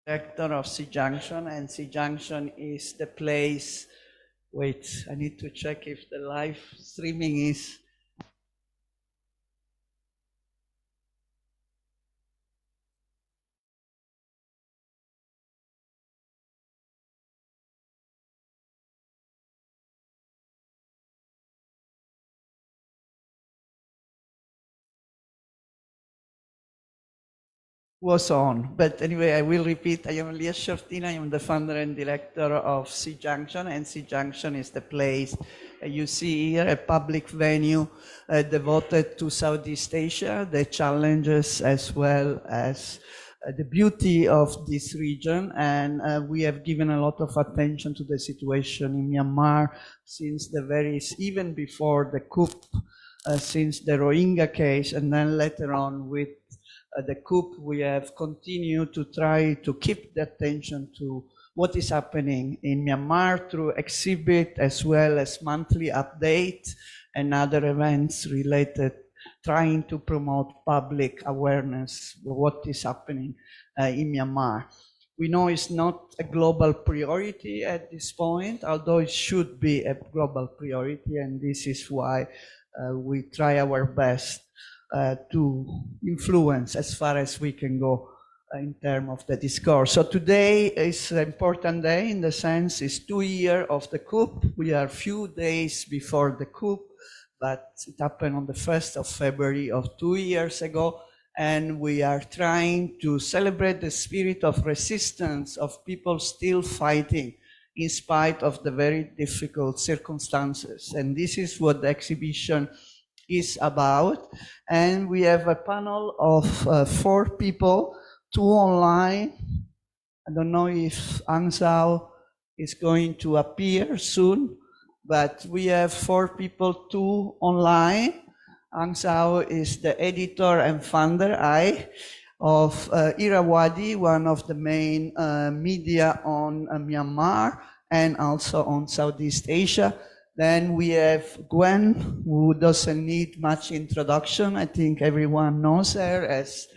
Director of SEA-Junction, and SEA-Junction is the place. Wait, I need to check if the live streaming is. Was on, but anyway, I will repeat. I am Sciorrtino. I am the founder and director of SEA-Junction, and SEA-Junction is the place you see here, a public venue devoted to Southeast Asia, the challenges as well as the beauty of this region. And we have given a lot of attention to the situation in Myanmar since even before the coup, since the Rohingya case, and then later on with the coup, we have continued to try to keep the attention to what is happening in Myanmar through exhibit as well as monthly updates and other events related, trying to promote public awareness of what is happening in Myanmar. We know it's not a global priority at this point, although it should be a global priority, and this is why we try our best to influence as far as we can go in terms of the discourse. So today is an important day in the sense it's 2 years of the coup. We are few days before the coup, but it happened on the 1st of February of 2 years ago. And we are trying to celebrate the spirit of resistance of people still fighting in spite of the very difficult circumstances. And this is what the exhibition is about. And we have a panel of 4 people, 2 online. I don't know if Aung is going to appear soon, but we have 4 people, 2 online. Aung is the editor and founder, of Irrawaddy, one of the main media on Myanmar and also on Southeast Asia. Then we have Gwen, who doesn't need much introduction. I think everyone knows her as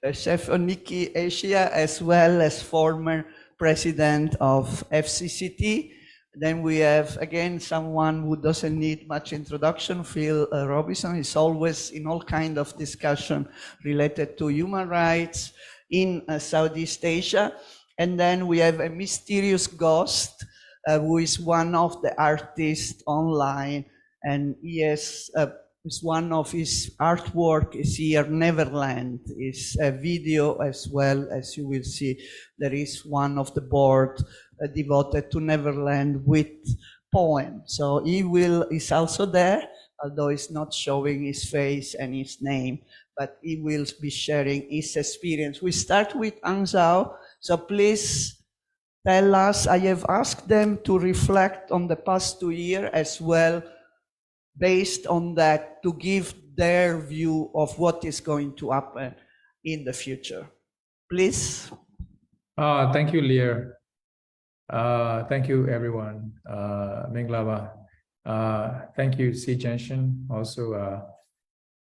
the chef of Nikkei Asia, as well as former president of FCCT. Then we have, again, someone who doesn't need much introduction, Phil Robertson. Is always in all kind of discussion related to human rights in Southeast Asia. And then we have a mysterious ghost, who is one of the artists online, and he is one of his artwork is here, Neverland, is a video as well, as you will see. There is one of the board devoted to Neverland with poem. So he is also there, although he's not showing his face and his name, but he will be sharing his experience. We start with Aung San, so please tell us. I have asked them to reflect on the past 2 years as well, based on that, to give their view of what is going to happen in the future. Please. Thank you, Lear. Thank you, everyone. Minglava. Thank you, SEA-Junction. Also,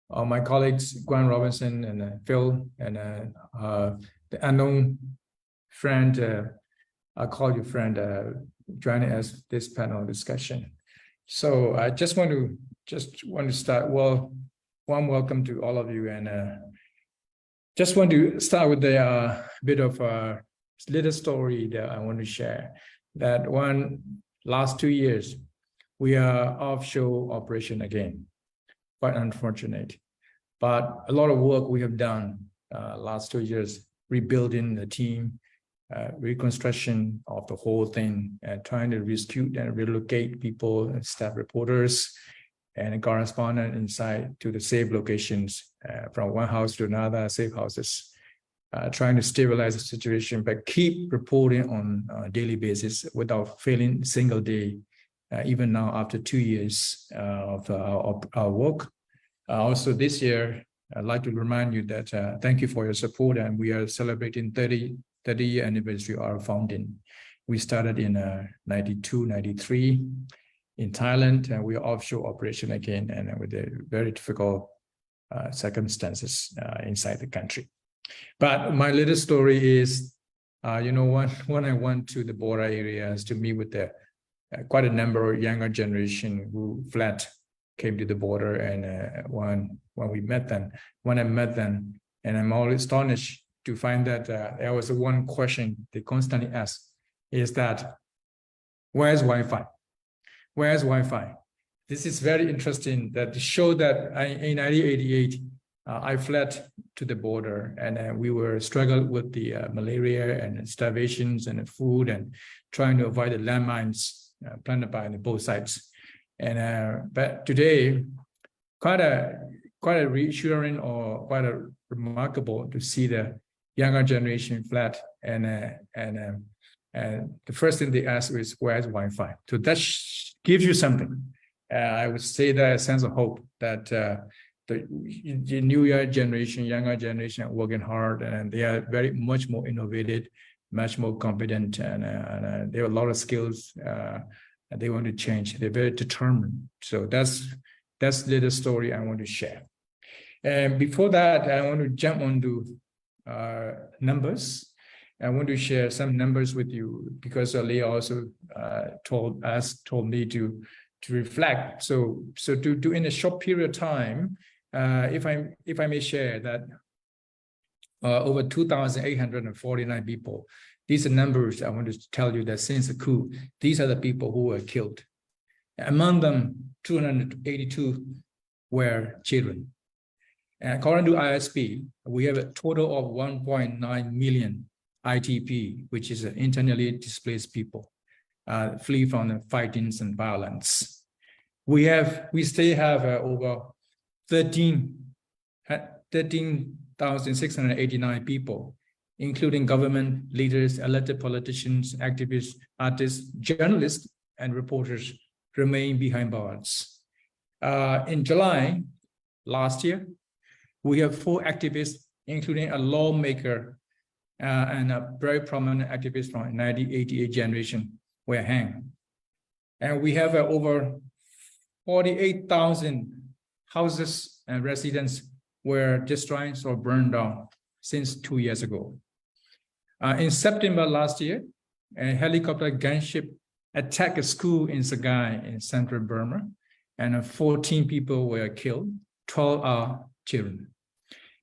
all my colleagues, Gwen, Robertson, and Phil, and the unknown friend, I call you friend, joining us this panel discussion. So I just want to start. Well, warm welcome to all of you, and just want to start with a bit of a little story that I want to share. That last 2 years, we are offshore operation again. Quite unfortunate, but a lot of work we have done last 2 years, rebuilding the team, reconstruction of the whole thing, and trying to rescue and relocate people and staff reporters and correspondents inside to the safe locations, from one house to another, safe houses, trying to stabilize the situation, but keep reporting on a daily basis without failing a single day, even now after 2 years of our work. Also this year, I'd like to remind you that thank you for your support, and we are celebrating 30-year anniversary of our founding. We started in 92, 93 in Thailand, and we are offshore operation again, and with the very difficult circumstances inside the country. But my little story is, when I went to the border areas to meet with the quite a number of younger generation who came to the border, and when I met them, and I'm always astonished to find that there was one question they constantly ask, is that, where's Wi-Fi? Where's Wi-Fi? This is very interesting, that to show that in 1988, I fled to the border, and we were struggling with the malaria and starvations and the food, and trying to avoid the landmines planted by both sides. And but today, quite a reassuring, or quite a remarkable to see the younger generation fled, and the first thing they ask is, where's Wi-Fi? So that gives you something. I would say that a sense of hope that the younger generation are working hard, and they are very much more innovative, much more competent, and they have a lot of skills. And they want to change. They're very determined. So that's the little story I want to share. And before that, I want to jump onto numbers. I want to share some numbers with you, because Leah also told me to reflect. So to in a short period of time, if I may share that over 2,849 people. These are numbers I want to tell you that since the coup, these are the people who were killed. Among them, 282 were children. And according to ISP, we have a total of 1.9 million ITP, which is internally displaced people, flee from the fightings and violence. We still have over 13,689 people, including government leaders, elected politicians, activists, artists, journalists, and reporters, remain behind bars. In July last year, we have 4 activists, including a lawmaker and a very prominent activist from 1988 generation, were hanged. And we have over 48,000 houses and residents were destroyed or burned down since 2 years ago. In September last year, a helicopter gunship attacked a school in Sagaing in central Burma, and 14 people were killed, 12 are children.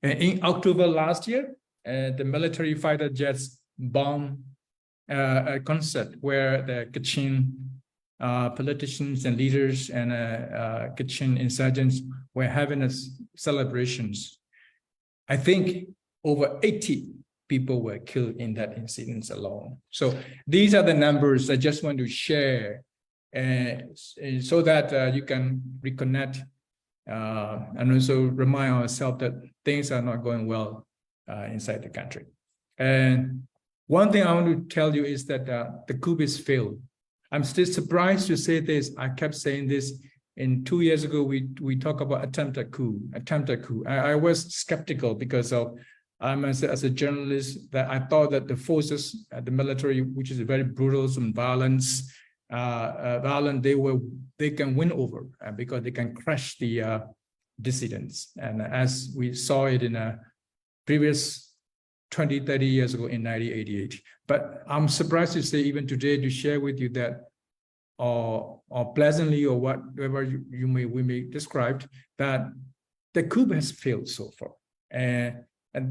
And in October last year, the military fighter jets bombed a concert where the Kachin politicians and leaders and Kachin insurgents were having celebrations. I think over 80 people were killed in that incident alone. So these are the numbers I just want to share, so that you can reconnect and also remind ourselves that things are not going well inside the country. And one thing I want to tell you is that the coup is failed. I'm still surprised to say this. I kept saying this. In 2 years ago, we talk about attempted coup. I was skeptical because of as a journalist, that I thought that the forces, the military, which is very brutal and violent, they can win over because they can crush the dissidents. And as we saw it in a previous 20, 30 years ago in 1988. But I'm surprised to say even today to share with you that, or pleasantly, or whatever we may describe, that the coup has failed so far. And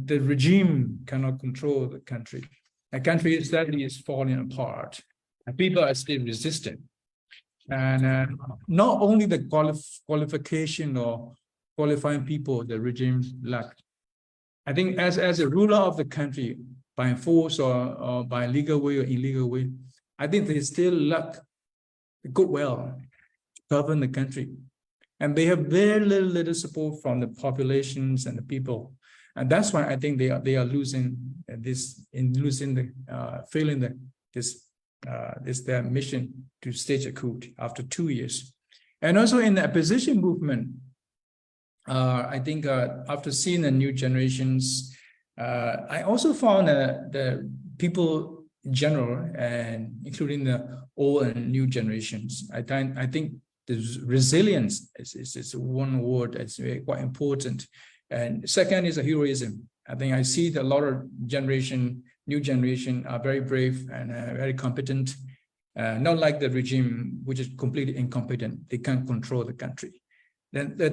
the regime cannot control the country. The country sadly is falling apart. And people are still resistant. And not only the qualification or qualifying people the regime lacked. I think as a ruler of the country, by force or by legal way or illegal way, I think they still lack the goodwill to govern the country. And they have very little support from the populations and the people. And that's why I think they are losing failing their mission to stage a coup after 2 years. And also in the opposition movement, I think after seeing the new generations, I also found the people in general, and including the old and new generations, I think the resilience is one word that's quite important. And second is a heroism. I think I see that a lot of new generation are very brave and very competent, not like the regime, which is completely incompetent. They can't control the country. Then the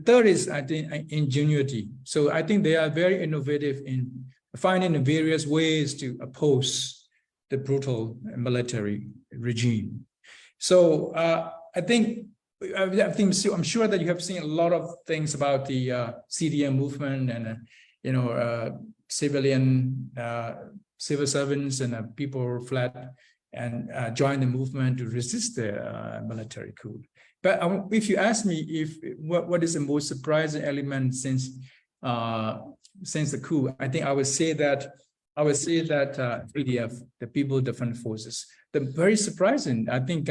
third is, I think, ingenuity. So I think they are very innovative in finding various ways to oppose the brutal military regime. So I'm sure that you have seen a lot of things about the CDM movement and civil servants and people fled and joined the movement to resist the military coup. But if you ask me what is the most surprising element since the coup, I think I would say that PDF, the People Defense Forces. The very surprising. I think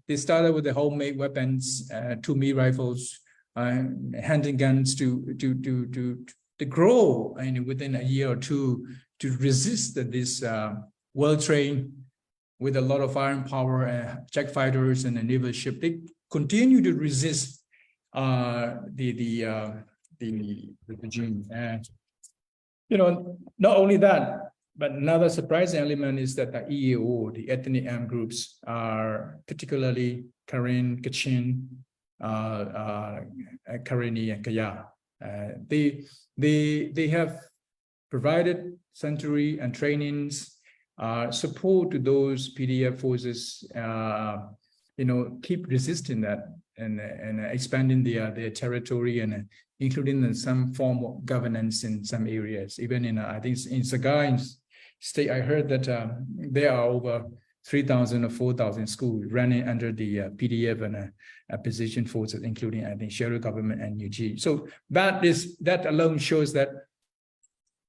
they started with the homemade weapons, 2mm rifles, handguns to grow, and within a year or two to resist this well-trained with a lot of firepower, jet fighters and a naval ship. They continue to resist the regime. And not only that, but another surprising element is that the EAO, the ethnic armed groups, are particularly Karen, Kachin, Karenni, and Kaya. They have provided sanctuary and trainings, support to those PDF forces, keep resisting that and expanding their territory and including some form of governance in some areas. Even in I think in Saga state, I heard that there are over 3,000 or 4,000 schools running under the PDF and opposition forces, including I think Sierra government and UG. So that alone shows that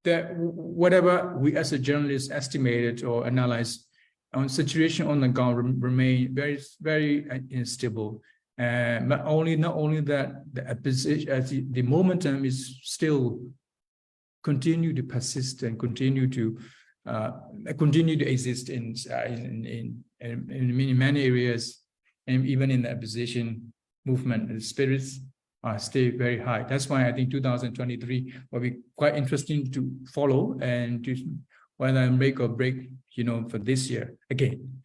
whatever we as a journalist estimated or analyzed on situation on the ground remain very, very unstable. Not only that, the opposition, the momentum is still continue to persist and continue to exist in many areas, and even in the opposition movement, the spirits stay very high. That's why I think 2023 will be quite interesting to follow and to whether make or break, for this year again.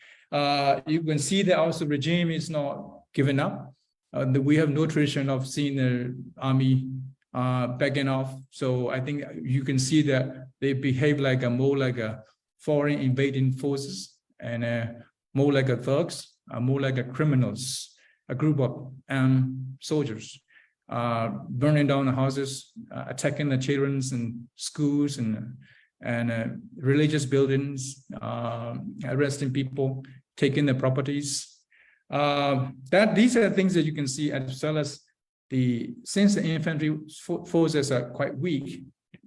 You can see that also regime is not giving up. We have no tradition of seeing the army backing off. So I think you can see that they behave more like a foreign invading forces and more like a thugs, more like a criminals, a group of soldiers burning down the houses, attacking the children's and schools and religious buildings, arresting people, taking their properties. These are the things that you can see, as well as since the infantry forces are quite weak,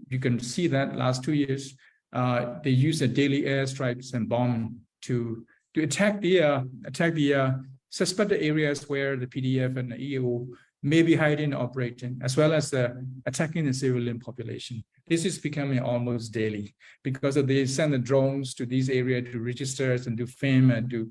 you can see that last 2 years, they use the daily airstrikes and bomb to attack the suspected areas where the PDF and the EO may be hiding and operating, as well as attacking the civilian population. This is becoming almost daily because they send the drones to these areas to register and do film and to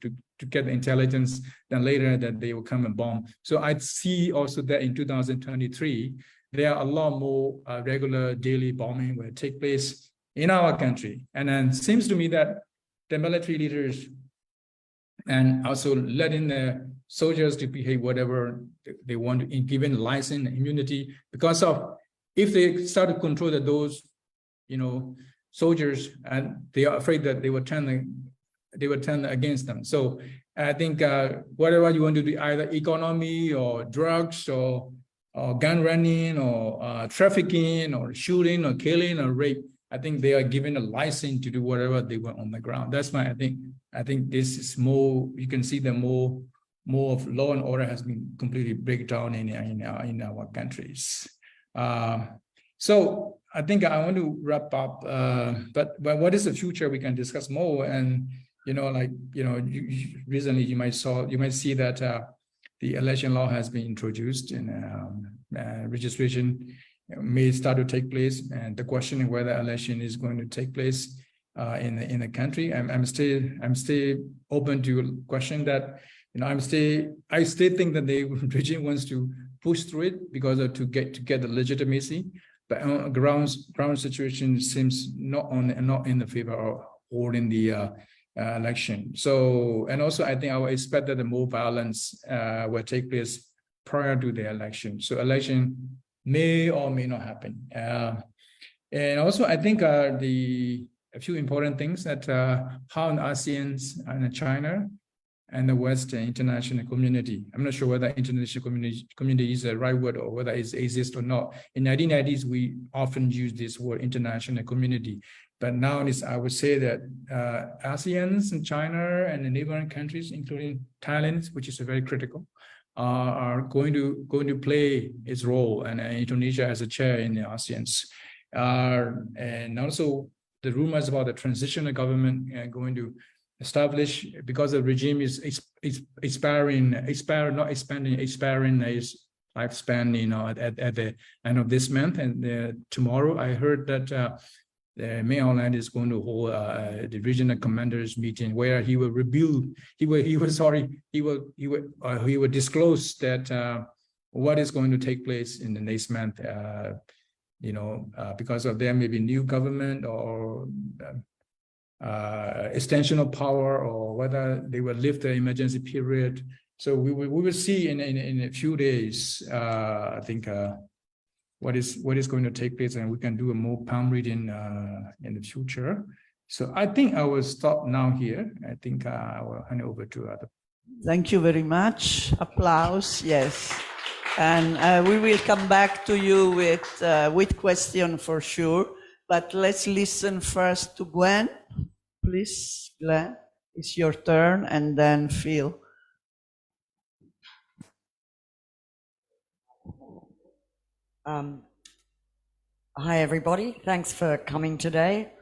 get the intelligence. Then later that they will come and bomb. So I see also that in 2023, there are a lot more regular daily bombing will take place in our country. And then it seems to me that the military leaders and also letting the soldiers to behave whatever they want, given license and immunity, because of if they start to control those, soldiers, and they are afraid that they will turn against them. So I think whatever you want to do, either economy or drugs or gun running or trafficking or shooting or killing or rape, I think they are given a license to do whatever they want on the ground. That's why I think this is more. You can see the more of law and order has been completely break down in our countries. So I think I want to wrap up. But what is the future? We can discuss more. And recently you might see that the election law has been introduced and registration may start to take place. And the question of whether election is going to take place in the country, I'm still open to question that. I still think that the regime wants to push through it because to get the legitimacy. but ground situation seems not in the favor of holding the election. So, and also I think I would expect that the more violence will take place prior to the election. So election may or may not happen. And also I think a few important things that how an ASEAN and China and the Western international community. I'm not sure whether international community is the right word or whether it exists or not. In 1990s, we often use this word international community. But now I would say that ASEAN and China and the neighboring countries, including Thailand, which is very critical, are going to play its role, and Indonesia has a chair in the ASEAN. And also the rumors about the transitional government going to establish, because the regime is expiring its lifespan, at the end of this month. And tomorrow I heard that the Myanmar is going to hold the regional commanders meeting where he will disclose that what is going to take place in the next month, because of there may be new government or extension of power, or whether they will lift the emergency period. So we will see in a few days, I think, what is going to take place, and we can do a more palm reading in the future. So I think I will stop now here. I think I will hand over to other. Thank you very much. Applause, yes. And we will come back to you with question for sure. But let's listen first to Gwen. Please, Gwen, it's your turn, and then Phil. Hi, everybody. Thanks for coming today.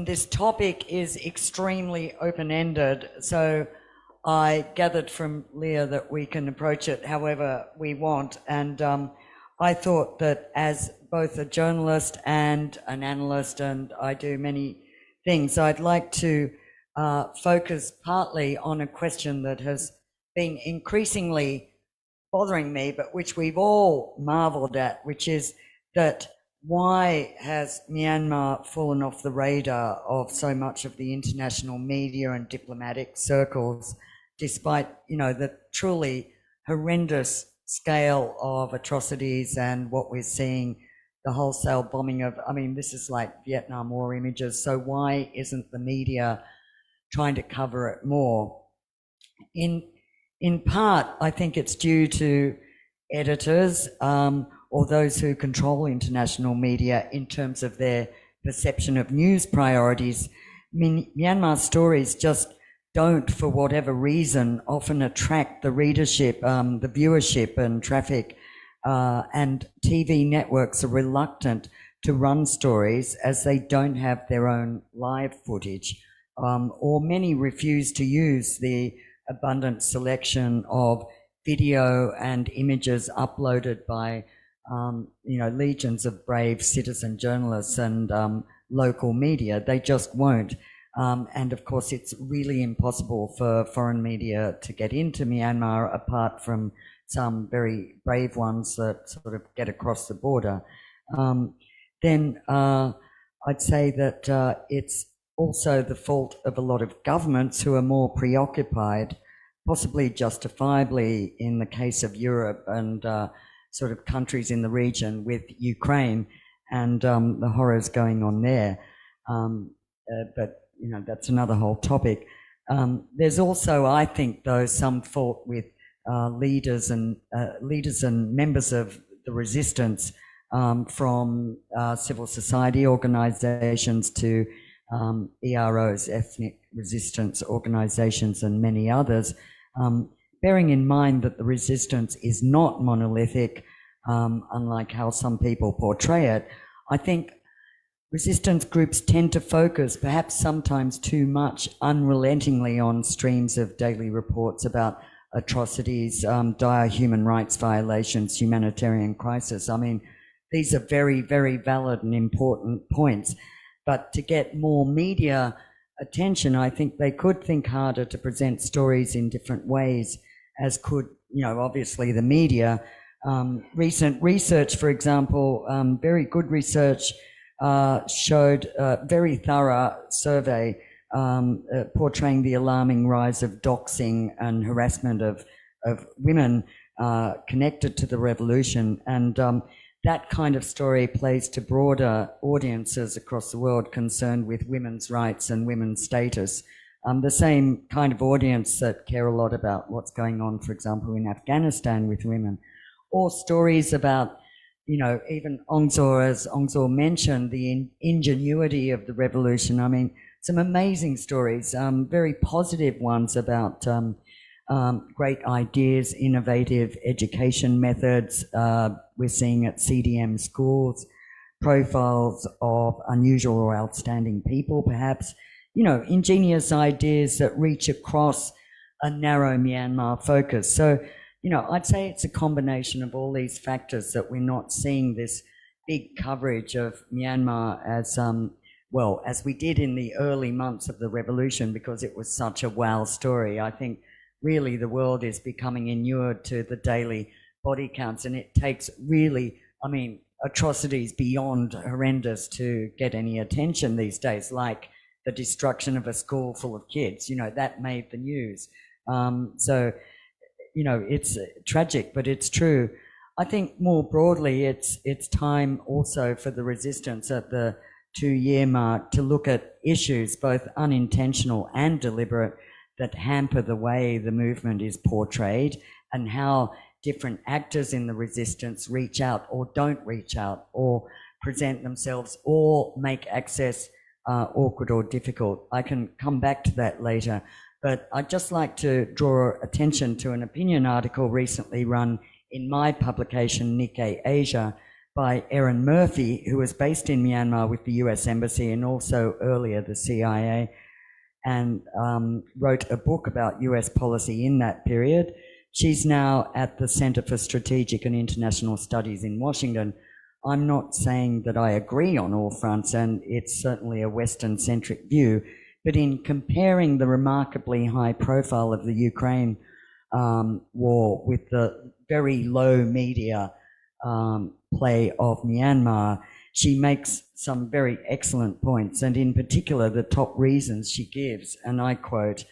This topic is extremely open-ended, so I gathered from Leah that we can approach it however we want. And I thought that as both a journalist and an analyst, and I do many things, I'd like to focus partly on a question that has been increasingly bothering me, but which we've all marveled at, which is that why has Myanmar fallen off the radar of so much of the international media and diplomatic circles, despite, the truly horrendous scale of atrocities and what we're seeing, the wholesale bombing of, this is like Vietnam War images. So why isn't the media trying to cover it more? In part, I think it's due to editors or those who control international media in terms of their perception of news priorities. Myanmar stories just don't, for whatever reason, often attract the readership, the viewership and traffic, and TV networks are reluctant to run stories as they don't have their own live footage, or many refuse to use the abundant selection of video and images uploaded by legions of brave citizen journalists and local media. They just won't. And of course, it's really impossible for foreign media to get into Myanmar, apart from some very brave ones that sort of get across the border. Then I'd say that it's also the fault of a lot of governments who are more preoccupied, possibly justifiably in the case of Europe and sort of countries in the region, with Ukraine and the horrors going on there. But that's another whole topic. There's also, I think, though, some fault with leaders and members of the resistance, from civil society organizations to EROs, ethnic resistance organizations, and many others, bearing in mind that the resistance is not monolithic, unlike how some people portray it. I think resistance groups tend to focus, perhaps sometimes too much, unrelentingly on streams of daily reports about atrocities, dire human rights violations, humanitarian crisis. These are very, very valid and important points. But to get more media attention, I think they could think harder to present stories in different ways, as could, obviously the media, Recent research, for example, very good research showed a very thorough survey portraying the alarming rise of doxing and harassment of women connected to the revolution. And that kind of story plays to broader audiences across the world concerned with women's rights and women's status. The same kind of audience that care a lot about what's going on, for example, in Afghanistan with women, or stories about, you know, even Aung, as Aung mentioned, the ingenuity of the revolution. I mean, some amazing stories, very positive ones about great ideas, innovative education methods. We're seeing at CDM schools, profiles of unusual or outstanding people, perhaps, you know, ingenious ideas that reach across a narrow Myanmar focus. So, you know, I'd say it's a combination of all these factors that we're not seeing this big coverage of Myanmar as, well, as we did in the early months of the revolution, because it was such a wow story. I think really the world is becoming inured to the daily body counts, and it takes really, I mean, atrocities beyond horrendous to get any attention these days, like the destruction of a school full of kids. You know, that made the news. So, you know, it's tragic, but it's true. I think more broadly, it's time also for the resistance at the 2-year mark to look at issues, both unintentional and deliberate, that hamper the way the movement is portrayed, and how different actors in the resistance reach out or don't reach out, or present themselves, or make access awkward or difficult. I can come back to that later. But I'd just like to draw attention to an opinion article recently run in my publication, Nikkei Asia, by Erin Murphy, who was based in Myanmar with the US Embassy and also earlier the CIA, and wrote a book about US policy in that period. She's now at the Center for Strategic and International Studies in Washington. I'm not saying that I agree on all fronts, and it's certainly a Western-centric view, but in comparing the remarkably high profile of the Ukraine war with the very low media play of Myanmar, she makes some very excellent points, and in particular the top reasons she gives, and I quote,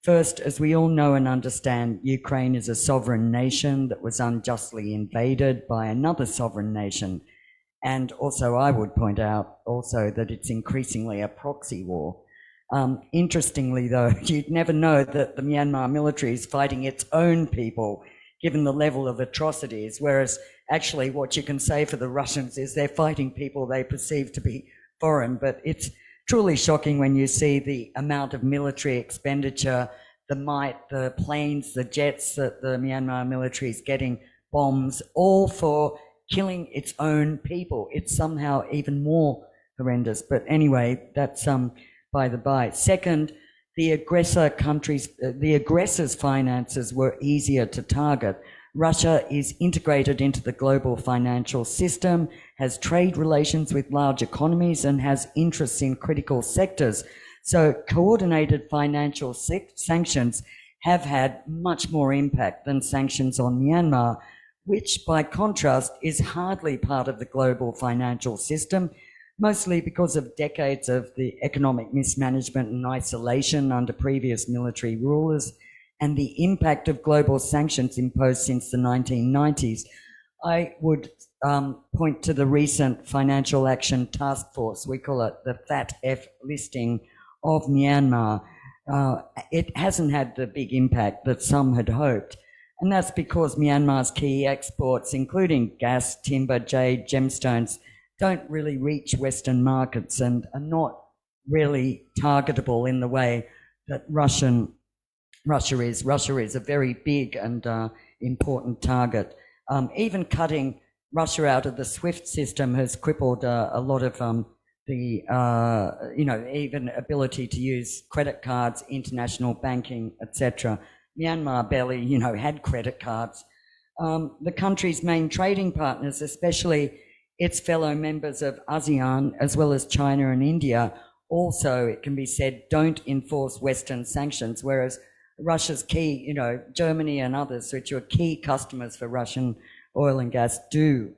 "First, as we all know and understand, Ukraine is a sovereign nation that was unjustly invaded by another sovereign nation. And also I would point out also that it's increasingly a proxy war. Interestingly, though, you'd never know that the Myanmar military is fighting its own people, given the level of atrocities, whereas actually what you can say for the Russians is they're fighting people they perceive to be foreign. But it's truly shocking when you see the amount of military expenditure, the might, the planes, the jets that the Myanmar military is getting, bombs, all for killing its own people. It's somehow even more horrendous. But anyway, that's by the by. Second, the aggressor's finances were easier to target. Russia is integrated into the global financial system, has trade relations with large economies, and has interests in critical sectors. So coordinated financial sanctions have had much more impact than sanctions on Myanmar, which by contrast is hardly part of the global financial system, mostly because of decades of the economic mismanagement and isolation under previous military rulers, and the impact of global sanctions imposed since the 1990s. I would point to the recent Financial Action Task Force, we call it the FATF listing of Myanmar. It hasn't had the big impact that some had hoped. And that's because Myanmar's key exports, including gas, timber, jade, gemstones, don't really reach Western markets and are not really targetable in the way that Russia is. Russia is a very big and important target. Even cutting Russia out of the SWIFT system has crippled a lot of even ability to use credit cards, international banking, etc. Myanmar barely, had credit cards. The country's main trading partners, especially its fellow members of ASEAN, as well as China and India, also, it can be said, don't enforce Western sanctions, whereas Russia's key, Germany and others, which are key customers for Russian oil and gas do.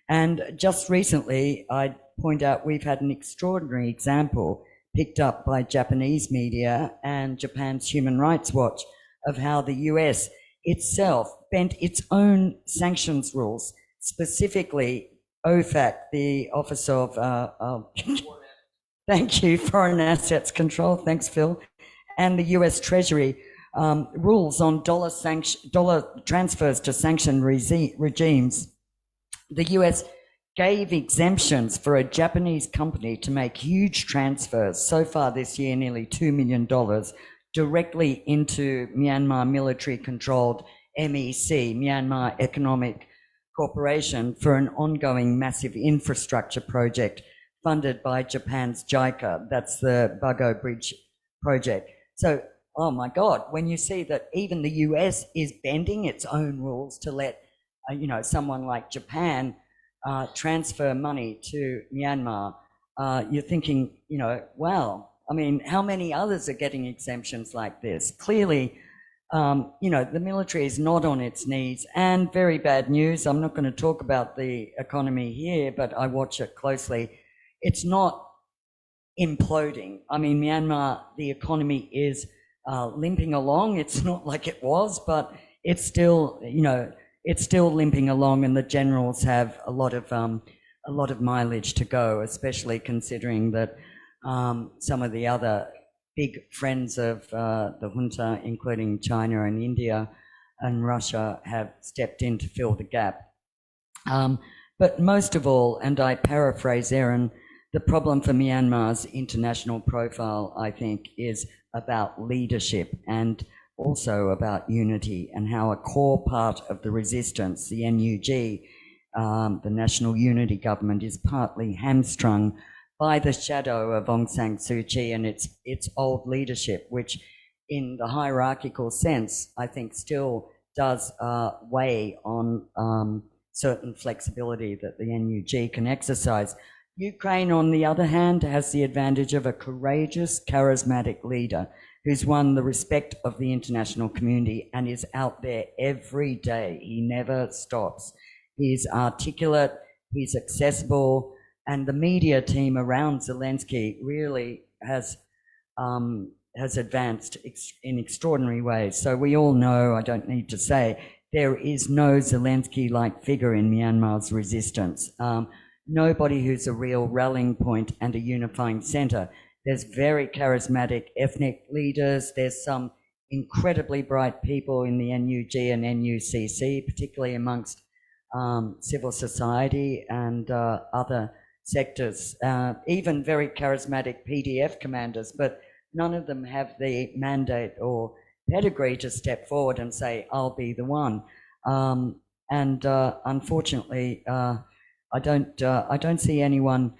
And just recently, I'd point out we've had an extraordinary example picked up by Japanese media and Japan's Human Rights Watch of how the US itself bent its own sanctions rules, specifically OFAC, the Office of thank you, Foreign Assets Control, thanks Phil, and the US Treasury rules on dollar transfers to sanctioned regimes. The US gave exemptions for a Japanese company to make huge transfers, so far this year nearly $2 million, directly into Myanmar military-controlled MEC, Myanmar Economic Corporation, for an ongoing massive infrastructure project funded by Japan's JICA. That's the Bago Bridge project. So, oh my God, when you see that even the US is bending its own rules to let, someone like Japan transfer money to Myanmar, you're thinking, wow, I mean, how many others are getting exemptions like this? Clearly, the military is not on its knees, and very bad news. I'm not going to talk about the economy here, but I watch it closely. It's not imploding. I mean, Myanmar, the economy is limping along. It's not like it was, but it's still, it's still limping along, and the generals have a lot of mileage to go, especially considering that some of the other big friends of the junta, including China and India and Russia, have stepped in to fill the gap. But most of all, and I paraphrase Aaron, the problem for Myanmar's international profile, I think, is about leadership and also about unity, and how a core part of the resistance, the NUG, the National Unity Government, is partly hamstrung by the shadow of Aung San Suu Kyi and its old leadership, which in the hierarchical sense, I think still does weigh on certain flexibility that the NUG can exercise. Ukraine, on the other hand, has the advantage of a courageous, charismatic leader who's won the respect of the international community and is out there every day. He never stops. He's articulate, he's accessible, and the media team around Zelensky really has advanced in extraordinary ways. So we all know, I don't need to say, there is no Zelensky-like figure in Myanmar's resistance. Nobody who's a real rallying point and a unifying center. There's very charismatic ethnic leaders. There's some incredibly bright people in the NUG and NUCC, particularly amongst civil society and other sectors, even very charismatic PDF commanders, but none of them have the mandate or pedigree to step forward and say, I'll be the one. Unfortunately, I don't see anyone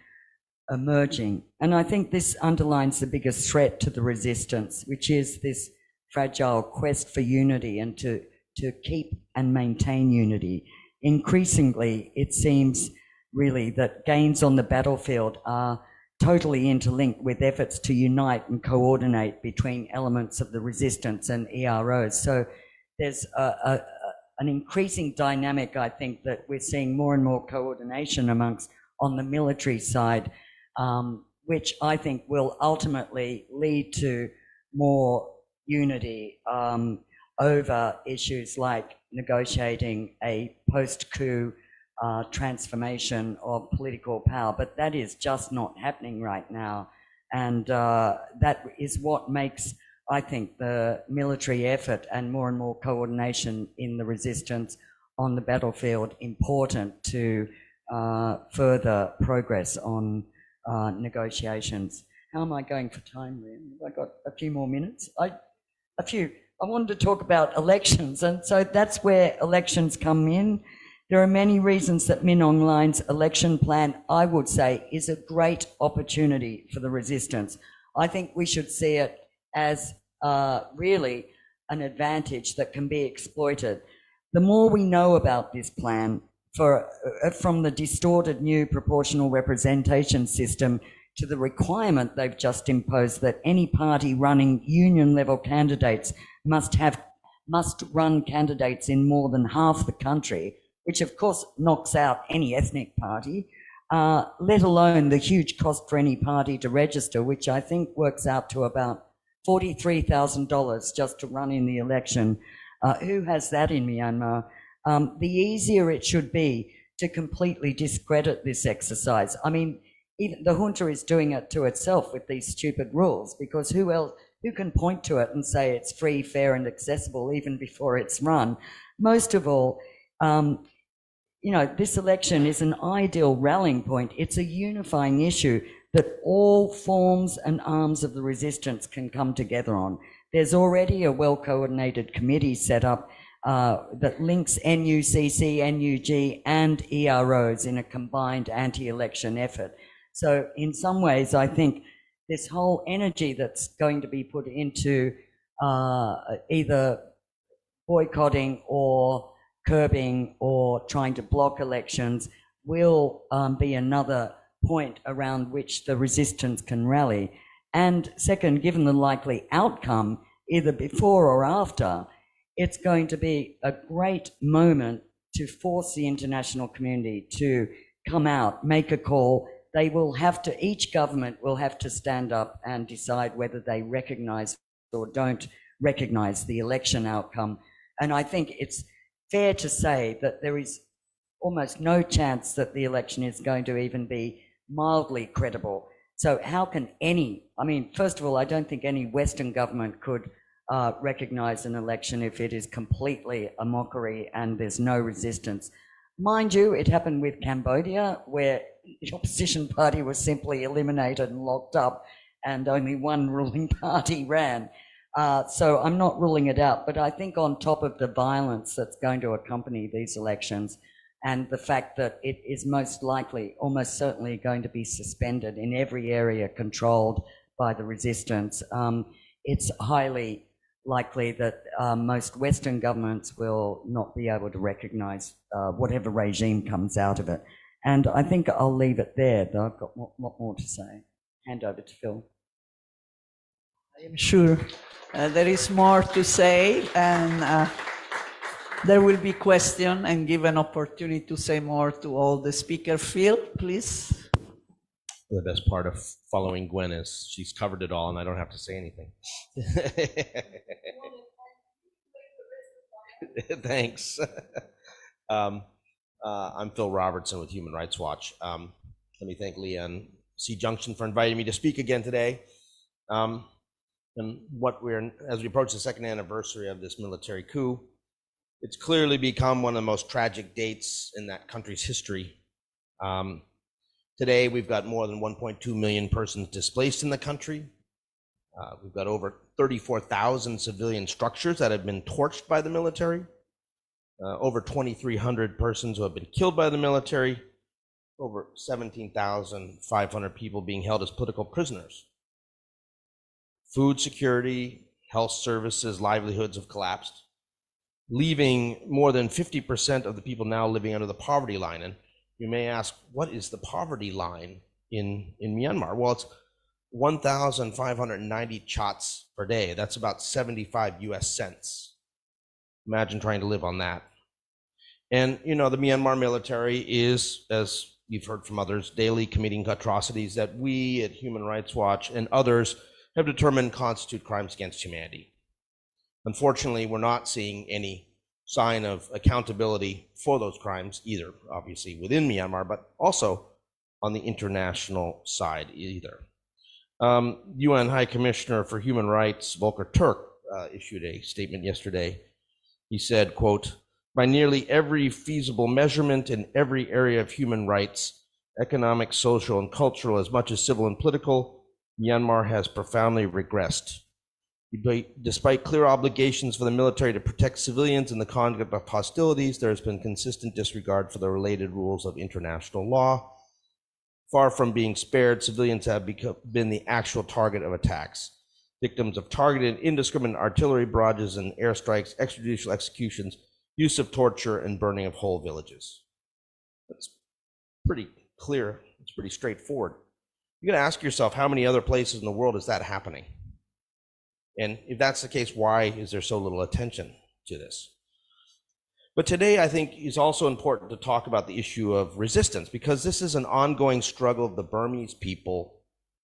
emerging. And I think this underlines the biggest threat to the resistance, which is this fragile quest for unity and to keep and maintain unity. Increasingly, it seems really that gains on the battlefield are totally interlinked with efforts to unite and coordinate between elements of the resistance and EROs. So there's an increasing dynamic, I think, that we're seeing more and more coordination amongst on the military side, which I think will ultimately lead to more unity over issues like negotiating a post-coup transformation of political power. But that is just not happening right now. And that is what makes, I think, the military effort and more coordination in the resistance on the battlefield important to further progress on negotiations. How am I going for time, Liam? Have I got a few more minutes? I wanted to talk about elections, and so that's where elections come in. There are many reasons that Min Aung Hlaing's election plan, I would say, is a great opportunity for the resistance. I think we should see it as really an advantage that can be exploited. The more we know about this plan, from the distorted new proportional representation system to the requirement they've just imposed that any party running union-level candidates must run candidates in more than half the country, which of course knocks out any ethnic party, let alone the huge cost for any party to register, which I think works out to about $43,000 just to run in the election. Who has that in Myanmar? The easier it should be to completely discredit this exercise. I mean, even the junta is doing it to itself with these stupid rules, because who can point to it and say it's free, fair and accessible even before it's run? Most of all, you know, this election is an ideal rallying point. It's a unifying issue that all forms and arms of the resistance can come together on. There's already a well-coordinated committee set up that links NUCC, NUG and EROs in a combined anti-election effort. So in some ways, I think this whole energy that's going to be put into either boycotting or curbing or trying to block elections will be another point around which the resistance can rally. And second, given the likely outcome, either before or after, it's going to be a great moment to force the international community to come out, make a call. They will have to, each government will have to stand up and decide whether they recognize or don't recognize the election outcome. And I think it's fair to say that there is almost no chance that the election is going to even be mildly credible. So how can any, I mean, first of all, I don't think any Western government could recognize an election if it is completely a mockery and there's no resistance. Mind you, it happened with Cambodia, where the opposition party was simply eliminated and locked up and only one ruling party ran. So I'm not ruling it out, but I think on top of the violence that's going to accompany these elections and the fact that it is most likely, almost certainly going to be suspended in every area controlled by the resistance, it's highly likely that most Western governments will not be able to recognize whatever regime comes out of it. And I think I'll leave it there, though I've got a lot more to say. Hand over to Phil. I am sure there is more to say, and there will be question and give an opportunity to say more to all the speakers. Phil, please. The best part of following Gwen is she's covered it all and I don't have to say anything. Thanks. I'm Phil Robertson with Human Rights Watch. Let me thank Leah and SEA-Junction for inviting me to speak again today. And as we approach the second anniversary of this military coup, it's clearly become one of the most tragic dates in that country's history. Today, we've got more than 1.2 million persons displaced in the country. We've got over 34,000 civilian structures that have been torched by the military. Over 2,300 persons who have been killed by the military. Over 17,500 people being held as political prisoners. Food security, health services, livelihoods have collapsed, leaving more than 50% of the people now living under the poverty line. And you may ask, what is the poverty line in Myanmar? Well, it's 1,590 chats per day. That's about 75 US cents. Imagine trying to live on that. And, you know, the Myanmar military is, as you've heard from others, daily committing atrocities that we at Human Rights Watch and others have determined constitute crimes against humanity. Unfortunately, we're not seeing any sign of accountability for those crimes, either obviously within Myanmar, but also on the international side either. UN High Commissioner for Human Rights, Volker Turk, issued a statement yesterday. He said, quote, "By nearly every feasible measurement in every area of human rights, economic, social, and cultural, as much as civil and political, Myanmar has profoundly regressed. Despite clear obligations for the military to protect civilians in the conduct of hostilities, there has been consistent disregard for the related rules of international law. Far from being spared, civilians have been the actual target of attacks, victims of targeted indiscriminate artillery barrages and airstrikes, extrajudicial executions, use of torture, and burning of whole villages." That's pretty clear. It's pretty straightforward. You got to ask yourself, how many other places in the world is that happening? And if that's the case, why is there so little attention to this? But today, I think it's also important to talk about the issue of resistance, because this is an ongoing struggle of the Burmese people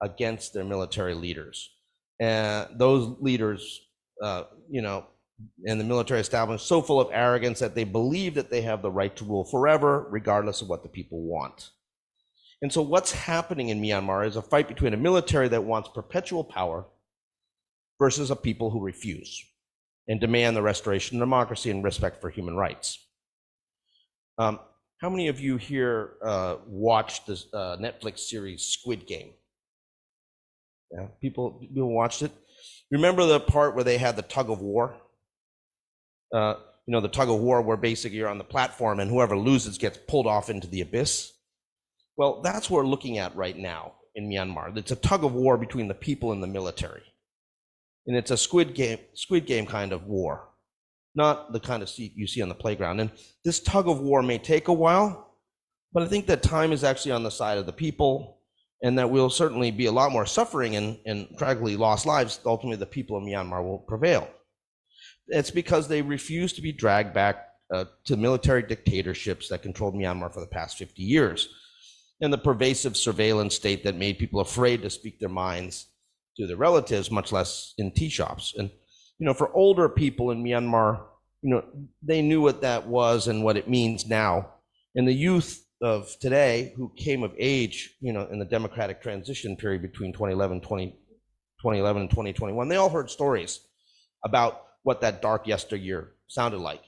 against their military leaders. And those leaders, you know, in the military establishment, so full of arrogance that they believe that they have the right to rule forever, regardless of what the people want. And so what's happening in Myanmar is a fight between a military that wants perpetual power versus a people who refuse and demand the restoration of democracy and respect for human rights. How many of you here watched this Netflix series Squid Game? Yeah, people watched it. Remember the part where they had the tug of war? You know, the tug of war where basically you're on the platform and whoever loses gets pulled off into the abyss. Well, that's what we're looking at right now in Myanmar. It's a tug of war between the people and the military. And it's a Squid Game kind of war, not the kind of you see on the playground. And this tug of war may take a while, but I think that time is actually on the side of the people, and that will certainly be a lot more suffering and tragically lost lives. Ultimately, the people of Myanmar will prevail. It's because they refuse to be dragged back to military dictatorships that controlled Myanmar for the past 50 years. And the pervasive surveillance state that made people afraid to speak their minds to their relatives, much less in tea shops. And, you know, for older people in Myanmar, you know, they knew what that was and what it means now. And the youth of today who came of age, you know, in the democratic transition period between 2011 and 2021, they all heard stories about what that dark yesteryear sounded like.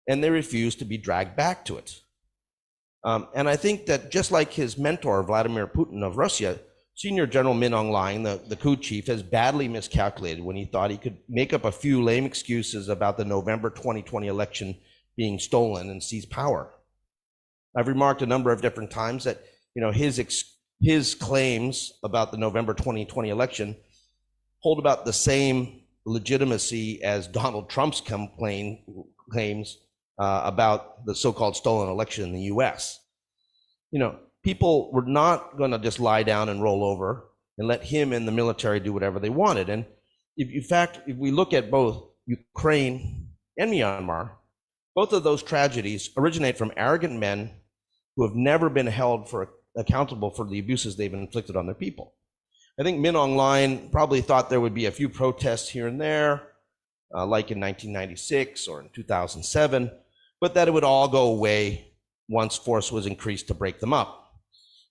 And they refused to be dragged back to it. And I think that just like his mentor, Vladimir Putin of Russia, Senior General Min Aung Hlaing, the coup chief, has badly miscalculated when he thought he could make up a few lame excuses about the November 2020 election being stolen and seize power. I've remarked a number of different times that, you know, his claims about the November 2020 election hold about the same legitimacy as Donald Trump's claims about the so-called stolen election in the US. You know, people were not going to just lie down and roll over and let him and the military do whatever they wanted. And if we look at both Ukraine and Myanmar, both of those tragedies originate from arrogant men who have never been held accountable for the abuses they've inflicted on their people. I think Min Aung Hlaing probably thought there would be a few protests here and there, like in 1996 or in 2007, but that it would all go away once force was increased to break them up.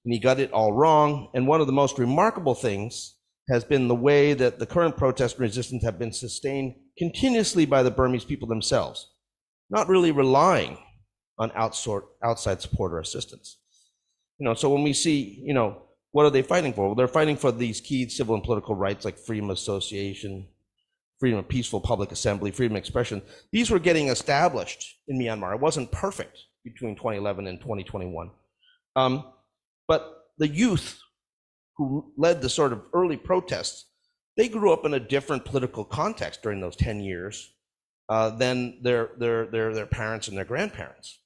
And he got it all wrong. And one of the most remarkable things has been the way that the current protests and resistance have been sustained continuously by the Burmese people themselves, not really relying on outside support or assistance. You know, so when we see, you know, what are they fighting for? Well, they're fighting for these key civil and political rights like freedom of association, freedom of peaceful public assembly, freedom of expression. These were getting established in Myanmar. It wasn't perfect between 2011 and 2021. But the youth who led the sort of early protests, they grew up in a different political context during those 10 years than their parents and their grandparents.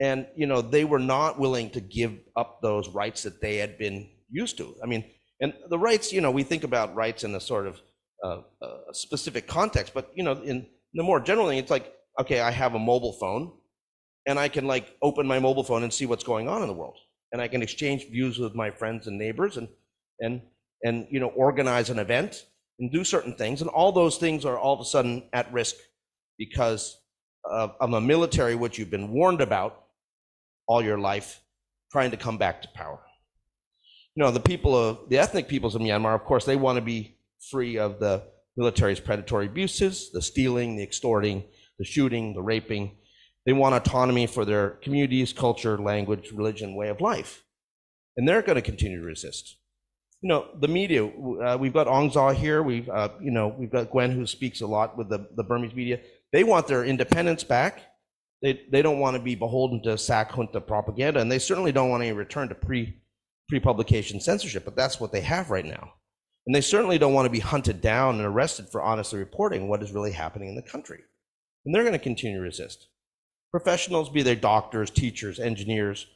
And, you know, they were not willing to give up those rights that they had been used to. I mean, and the rights, you know, we think about rights in a sort of specific context, but, you know, in the more general thing, it's like, okay, I have a mobile phone and I can like open my mobile phone and see what's going on in the world. And I can exchange views with my friends and neighbors and you know, organize an event and do certain things. And all those things are all of a sudden at risk because of a military which you've been warned about all your life trying to come back to power. You know, the ethnic peoples of Myanmar, of course, they want to be free of the military's predatory abuses, the stealing, the extorting, the shooting, the raping. They want autonomy for their communities, culture, language, religion, way of life. And they're going to continue to resist. You know, the media, we've got Aung here, we've got Gwen who speaks a lot with the Burmese media. They want their independence back. They don't want to be beholden to SAC junta propaganda, and they certainly don't want any return to pre-publication censorship, but that's what they have right now. And they certainly don't want to be hunted down and arrested for honestly reporting what is really happening in the country. And they're going to continue to resist. Professionals, be they doctors, teachers, engineers,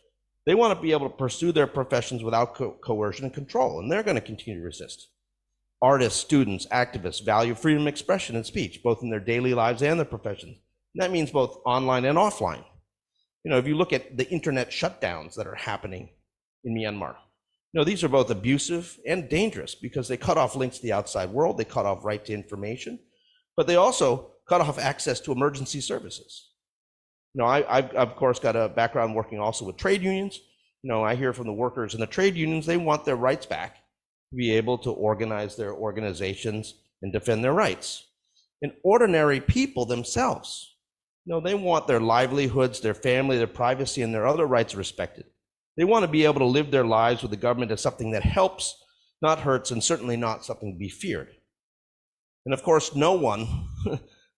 they want to be able to pursue their professions without coercion and control, and they're going to continue to resist. Artists, students, activists value freedom of expression and speech, both in their daily lives and their professions. And And that means both online and offline. You know, if you look at the internet shutdowns that are happening in Myanmar, you know, these are both abusive and dangerous because they cut off links to the outside world, they cut off right to information, but they also cut off access to emergency services. You know, I've of course got a background working also with trade unions. You know, I hear from the workers in the trade unions, they want their rights back to be able to organize their organizations and defend their rights. And ordinary people themselves, you know, they want their livelihoods, their family, their privacy, and their other rights respected. They want to be able to live their lives with the government as something that helps, not hurts, and certainly not something to be feared. And of course, no one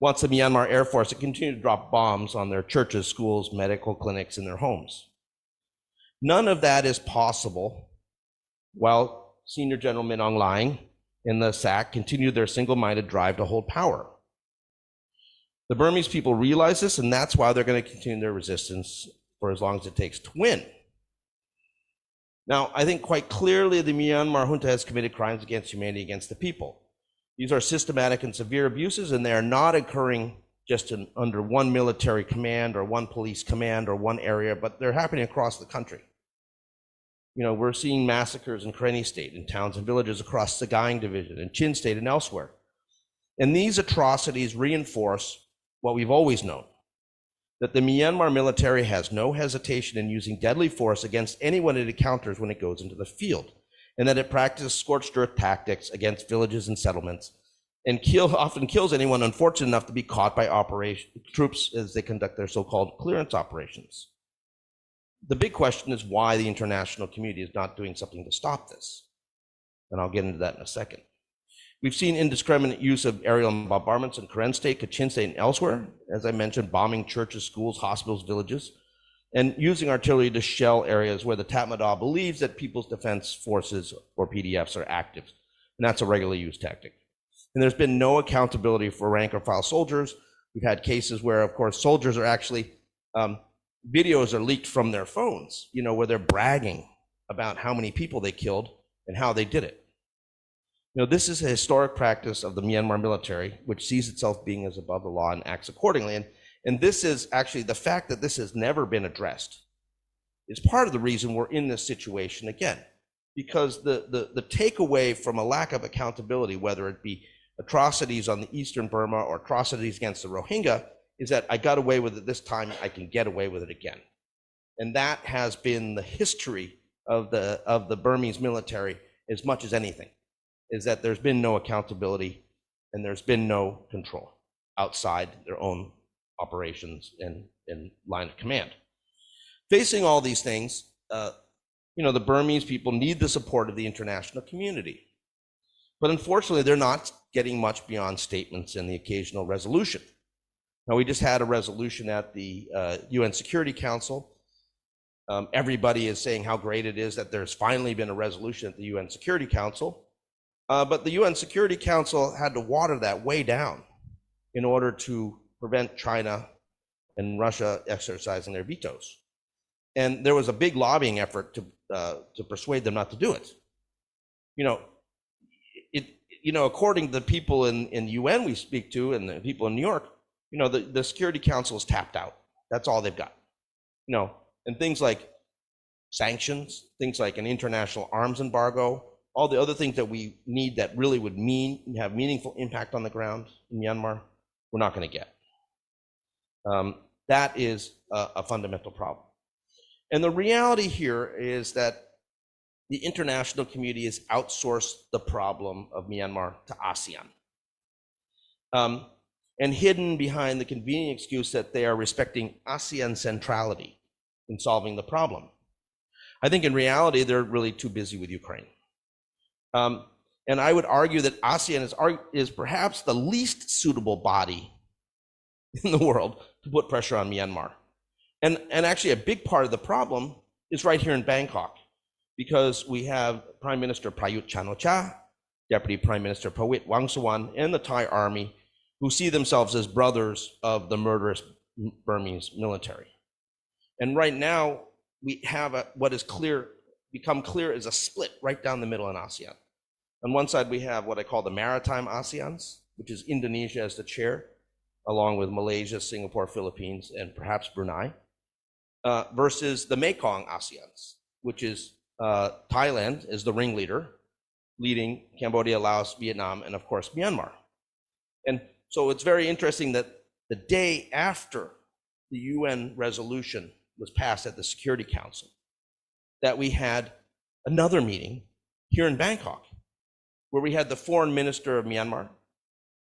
wants the Myanmar Air Force to continue to drop bombs on their churches, schools, medical clinics, and their homes. None of that is possible while Senior General Min Aung Hlaing and the SAC continue their single-minded drive to hold power. The Burmese people realize this, and that's why they're going to continue their resistance for as long as it takes to win. Now, I think quite clearly the Myanmar junta has committed crimes against humanity against the people. These are systematic and severe abuses, and they are not occurring just under one military command or one police command or one area, but they're happening across the country. You know, we're seeing massacres in Karenni State, in towns and villages across Sagaing Division, in Chin State, and elsewhere. And these atrocities reinforce what we've always known, that the Myanmar military has no hesitation in using deadly force against anyone it encounters when it goes into the field, and that it practices scorched earth tactics against villages and settlements, and often kills anyone unfortunate enough to be caught by troops as they conduct their so-called clearance operations. The big question is why the international community is not doing something to stop this. And I'll get into that in a second. We've seen indiscriminate use of aerial bombardments in Karen State, Kachin State, and elsewhere, as I mentioned, bombing churches, schools, hospitals, villages, and using artillery to shell areas where the Tatmadaw believes that People's Defense Forces or PDFs are active. And that's a regularly used tactic. And there's been no accountability for rank or file soldiers. We've had cases where, of course, soldiers are actually, videos are leaked from their phones, you know, where they're bragging about how many people they killed and how they did it. You know, this is a historic practice of the Myanmar military, which sees itself being as above the law and acts accordingly. And this is actually the fact that this has never been addressed is part of the reason we're in this situation again, because the takeaway from a lack of accountability, whether it be atrocities on the Eastern Burma or atrocities against the Rohingya, is that I got away with it this time, I can get away with it again. And that has been the history of the Burmese military as much as anything, is that there's been no accountability and there's been no control outside their own operations and line of command. Facing all these things, you know, the Burmese people need the support of the international community. But unfortunately, they're not getting much beyond statements and the occasional resolution. Now, we just had a resolution at the UN Security Council. Everybody is saying how great it is that there's finally been a resolution at the UN Security Council. But the UN Security Council had to water that way down in order to prevent China and Russia exercising their vetoes. And there was a big lobbying effort to persuade them not to do it. You know, according to the people in UN we speak to and the people in New York, you know, the Security Council is tapped out. That's all they've got. You know, and things like sanctions, things like an international arms embargo, all the other things that we need that really would have meaningful impact on the ground in Myanmar, we're not going to get. That is a fundamental problem. And the reality here is that the international community has outsourced the problem of Myanmar to ASEAN. And hidden behind the convenient excuse that they are respecting ASEAN centrality in solving the problem. I think in reality, they're really too busy with Ukraine. And I would argue that ASEAN is perhaps the least suitable body in the world to put pressure on Myanmar. And actually a big part of the problem is right here in Bangkok, because we have Prime Minister Prayut Chan-o-cha, Deputy Prime Minister Prawit Wongsuwan, and the Thai army, who see themselves as brothers of the murderous Burmese military. And right now, we have what is become clear is a split right down the middle in ASEAN. On one side, we have what I call the maritime ASEANs, which is Indonesia as the chair, along with Malaysia, Singapore, Philippines, and perhaps Brunei, versus the Mekong ASEANs, which is Thailand is the ringleader, leading Cambodia, Laos, Vietnam, and of course Myanmar. And so it's very interesting that the day after the UN resolution was passed at the Security Council, that we had another meeting here in Bangkok, where we had the foreign minister of Myanmar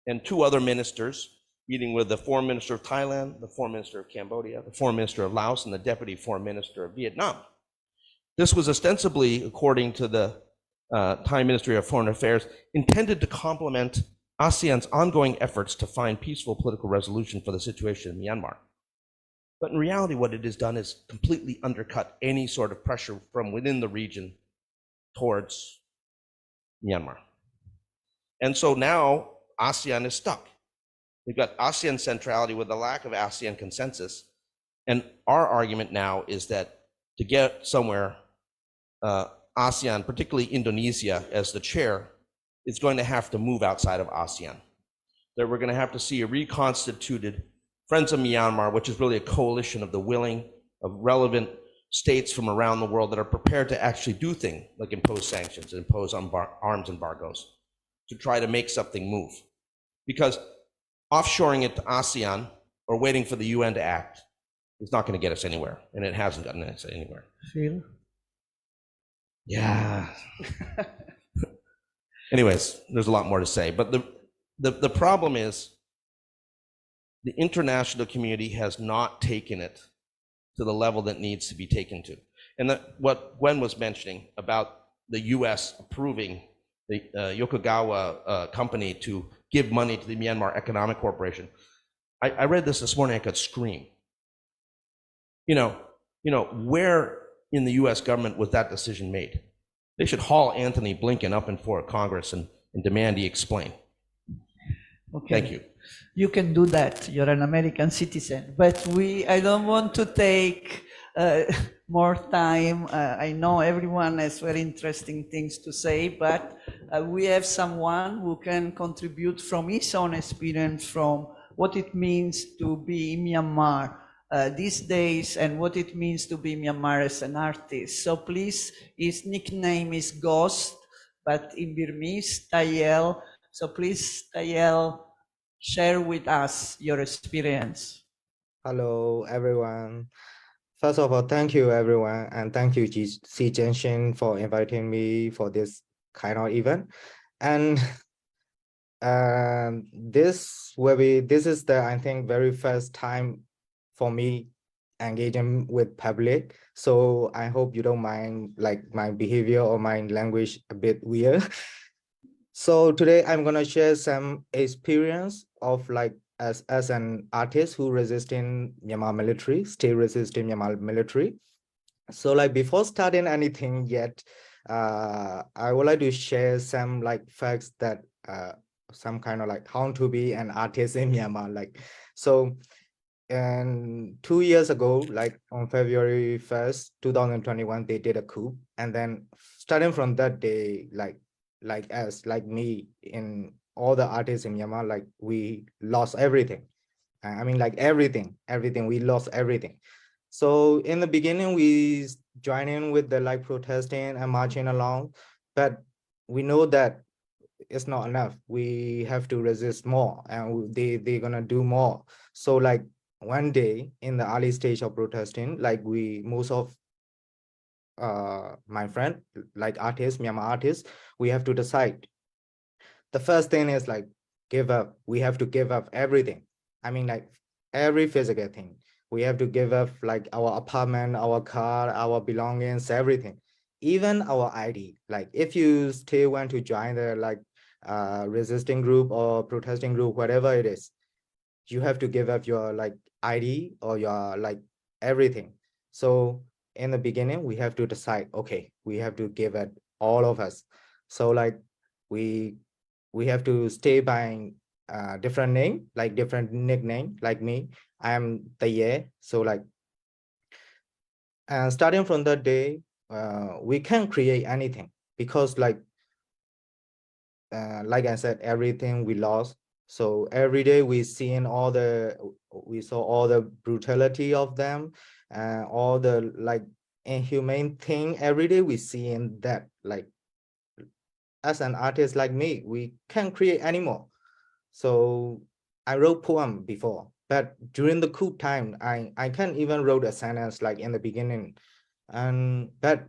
and two other ministers meeting with the foreign minister of Thailand, the foreign minister of Cambodia, the foreign minister of Laos, and the deputy foreign minister of Vietnam. This was ostensibly, according to the Thai Ministry of Foreign Affairs, intended to complement ASEAN's ongoing efforts to find peaceful political resolution for the situation in Myanmar. But in reality, what it has done is completely undercut any sort of pressure from within the region towards Myanmar. And so now ASEAN is stuck. We've got ASEAN centrality with a lack of ASEAN consensus. And our argument now is that to get somewhere, ASEAN, particularly Indonesia as the chair, is going to have to move outside of ASEAN. That we're going to have to see a reconstituted Friends of Myanmar, which is really a coalition of the willing, of relevant states from around the world that are prepared to actually do things like impose sanctions and impose arms embargoes to try to make something move. Because offshoring it to ASEAN or waiting for the UN to act is not going to get us anywhere, and it hasn't gotten us anywhere. Phil? Yeah. Anyways, there's a lot more to say, but the problem is the international community has not taken it to the level that needs to be taken to. And what Gwen was mentioning about the US approving the Yokogawa company to give money to the Myanmar Economic Corporation. I read this morning, I could scream. You know, where in the US government was that decision made? They should haul Anthony Blinken up in for Congress and demand he explain. Okay. Thank you. You can do that. You're an American citizen. But I don't want to take more time. I know everyone has very interesting things to say, but we have someone who can contribute from his own experience from what it means to be in Myanmar these days and what it means to be Myanmar as an artist. So please, his nickname is Ghost, but in Burmese, Tayel. So please, Tayel, share with us your experience. Hello, everyone. First of all, thank you, everyone, and thank you, SEA-Junction, for inviting me for this kind of event. And this is the, I think, very first time for me engaging with public. So I hope you don't mind like my behavior or my language a bit weird. So today I'm gonna share some experience of like as an artist who resisting Myanmar military, still resisting Myanmar military. So like before starting anything yet, I would like to share some like facts that some kind of like how to be an artist in Myanmar. Like so, and 2 years ago, like on February 1st, 2021, they did a coup, and then starting from that day, like me in all the artists in Myanmar, like we lost everything. I mean, like everything, we lost everything. So in the beginning, we join in with the like protesting and marching along, but we know that it's not enough. We have to resist more, and they're gonna do more. So like one day in the early stage of protesting, like most of my friend, like artists, Myanmar artists, we have to decide. The first thing is like give up. We have to give up everything. I mean, like every physical thing. We have to give up like our apartment, our car, our belongings, everything, even our ID. Like if you still want to join the like resisting group or protesting group, whatever it is, you have to give up your like ID or your like everything. So in the beginning, we have to decide, okay, we have to give it all of us. So like we have to stay by different name, like different nickname. Like me, I am Taye. So like, and starting from that day, we can create anything because like I said, everything we lost. So every day we saw all the brutality of them, all the like inhumane thing. Every day we see in that, like, as an artist like me, we can't create anymore. So I wrote poem before, but during the coup time, I can't even wrote a sentence like in the beginning. But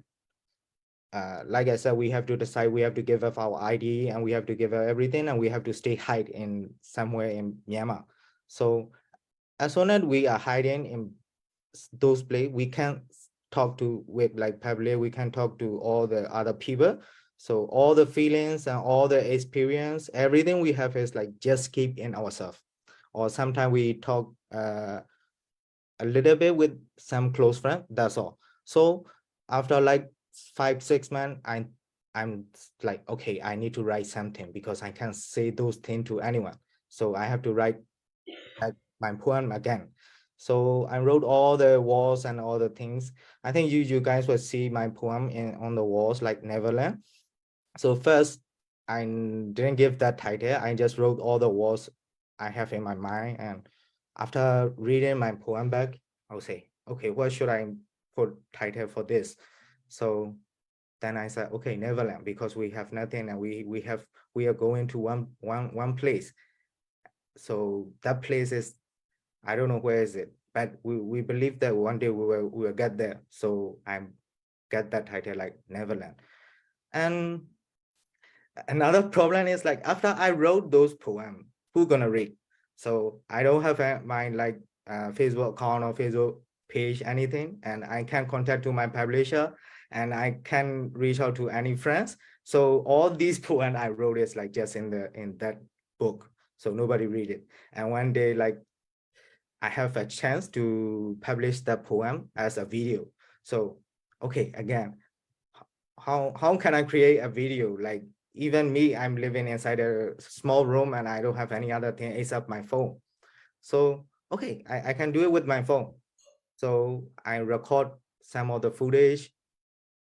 like I said, we have to decide, we have to give up our ID and we have to give up everything, and we have to stay hide in somewhere in Myanmar. So as soon as we are hiding in those places, we can talk to with like public, we can talk to all the other people. So all the feelings and all the experience, everything we have is like just keep in ourselves. Or sometimes we talk a little bit with some close friend, that's all. So after like 5-6 months, I'm like, okay, I need to write something because I can't say those things to anyone. So I have to write my poem again. So I wrote all the walls and all the things. I think you guys will see my poem on the walls like Neverland. So first, I didn't give that title. I just wrote all the words I have in my mind. And after reading my poem back, I'll say, okay, what should I put title for this? So then I said, okay, Neverland, because we have nothing and we are going to one place. So that place is, I don't know where is it, but we believe that one day we will get there. So I get that title like Neverland. And another problem is like after I wrote those poems, who gonna read? So I don't have my like Facebook account or Facebook page, anything, and I can contact to my publisher and I can reach out to any friends. So all these poems I wrote is like just in that book, so nobody read it. And one day, like, I have a chance to publish that poem as a video. So okay, again, how can I create a video? Like, even me, I'm living inside a small room and I don't have any other thing except my phone. So okay, I can do it with my phone. So I record some of the footage,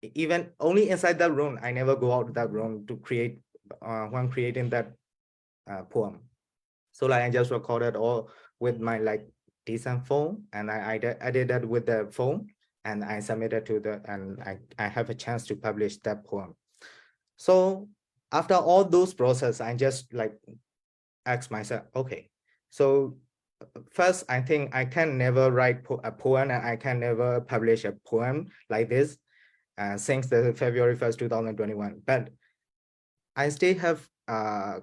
even only inside that room. I never go out that room to create when creating that poem. So like I just recorded all with my like decent phone, and I did that with the phone, and I submitted to and I have a chance to publish that poem. So after all those process, I just like ask myself, okay, so first I think I can never write a poem and I can never publish a poem like this since the February 1st, 2021. But I still have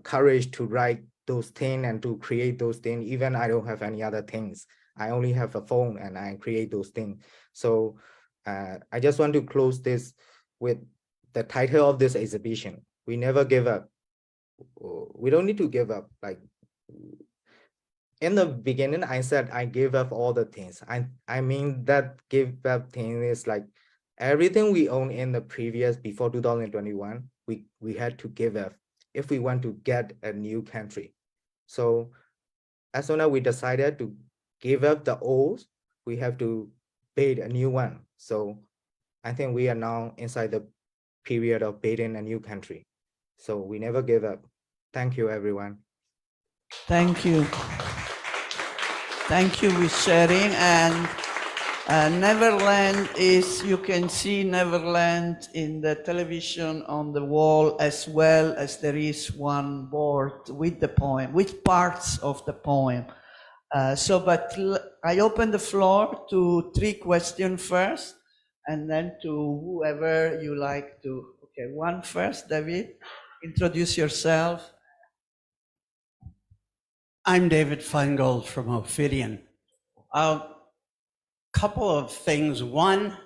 courage to write those things and to create those things, even I don't have any other things. I only have a phone and I create those things. So I just want to close this with the title of this exhibition. We never give up. We don't need to give up. Like in the beginning, I said I gave up all the things. I mean that give up thing is like everything we own in the previous before 2021, we had to give up if we want to get a new country. So as soon as we decided to give up the old, we have to build a new one. So I think we are now inside the period of building a new country. So we never give up. Thank you, everyone. Thank you. Thank you for sharing. And Neverland is, you can see Neverland in the television on the wall, as well as there is one board with the poem, with parts of the poem. But I open the floor to 3 questions first, and then to whoever you like to. Okay, one first, David, introduce yourself. I'm David Feingold from Ophidian. Couple of things. One,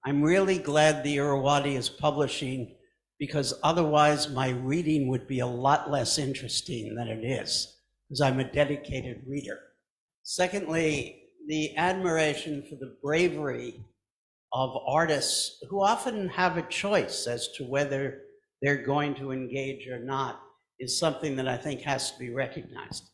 I'm really glad the Irrawaddy is publishing, because otherwise my reading would be a lot less interesting than it is, because I'm a dedicated reader. Secondly, the admiration for the bravery of artists who often have a choice as to whether they're going to engage or not is something that I think has to be recognized.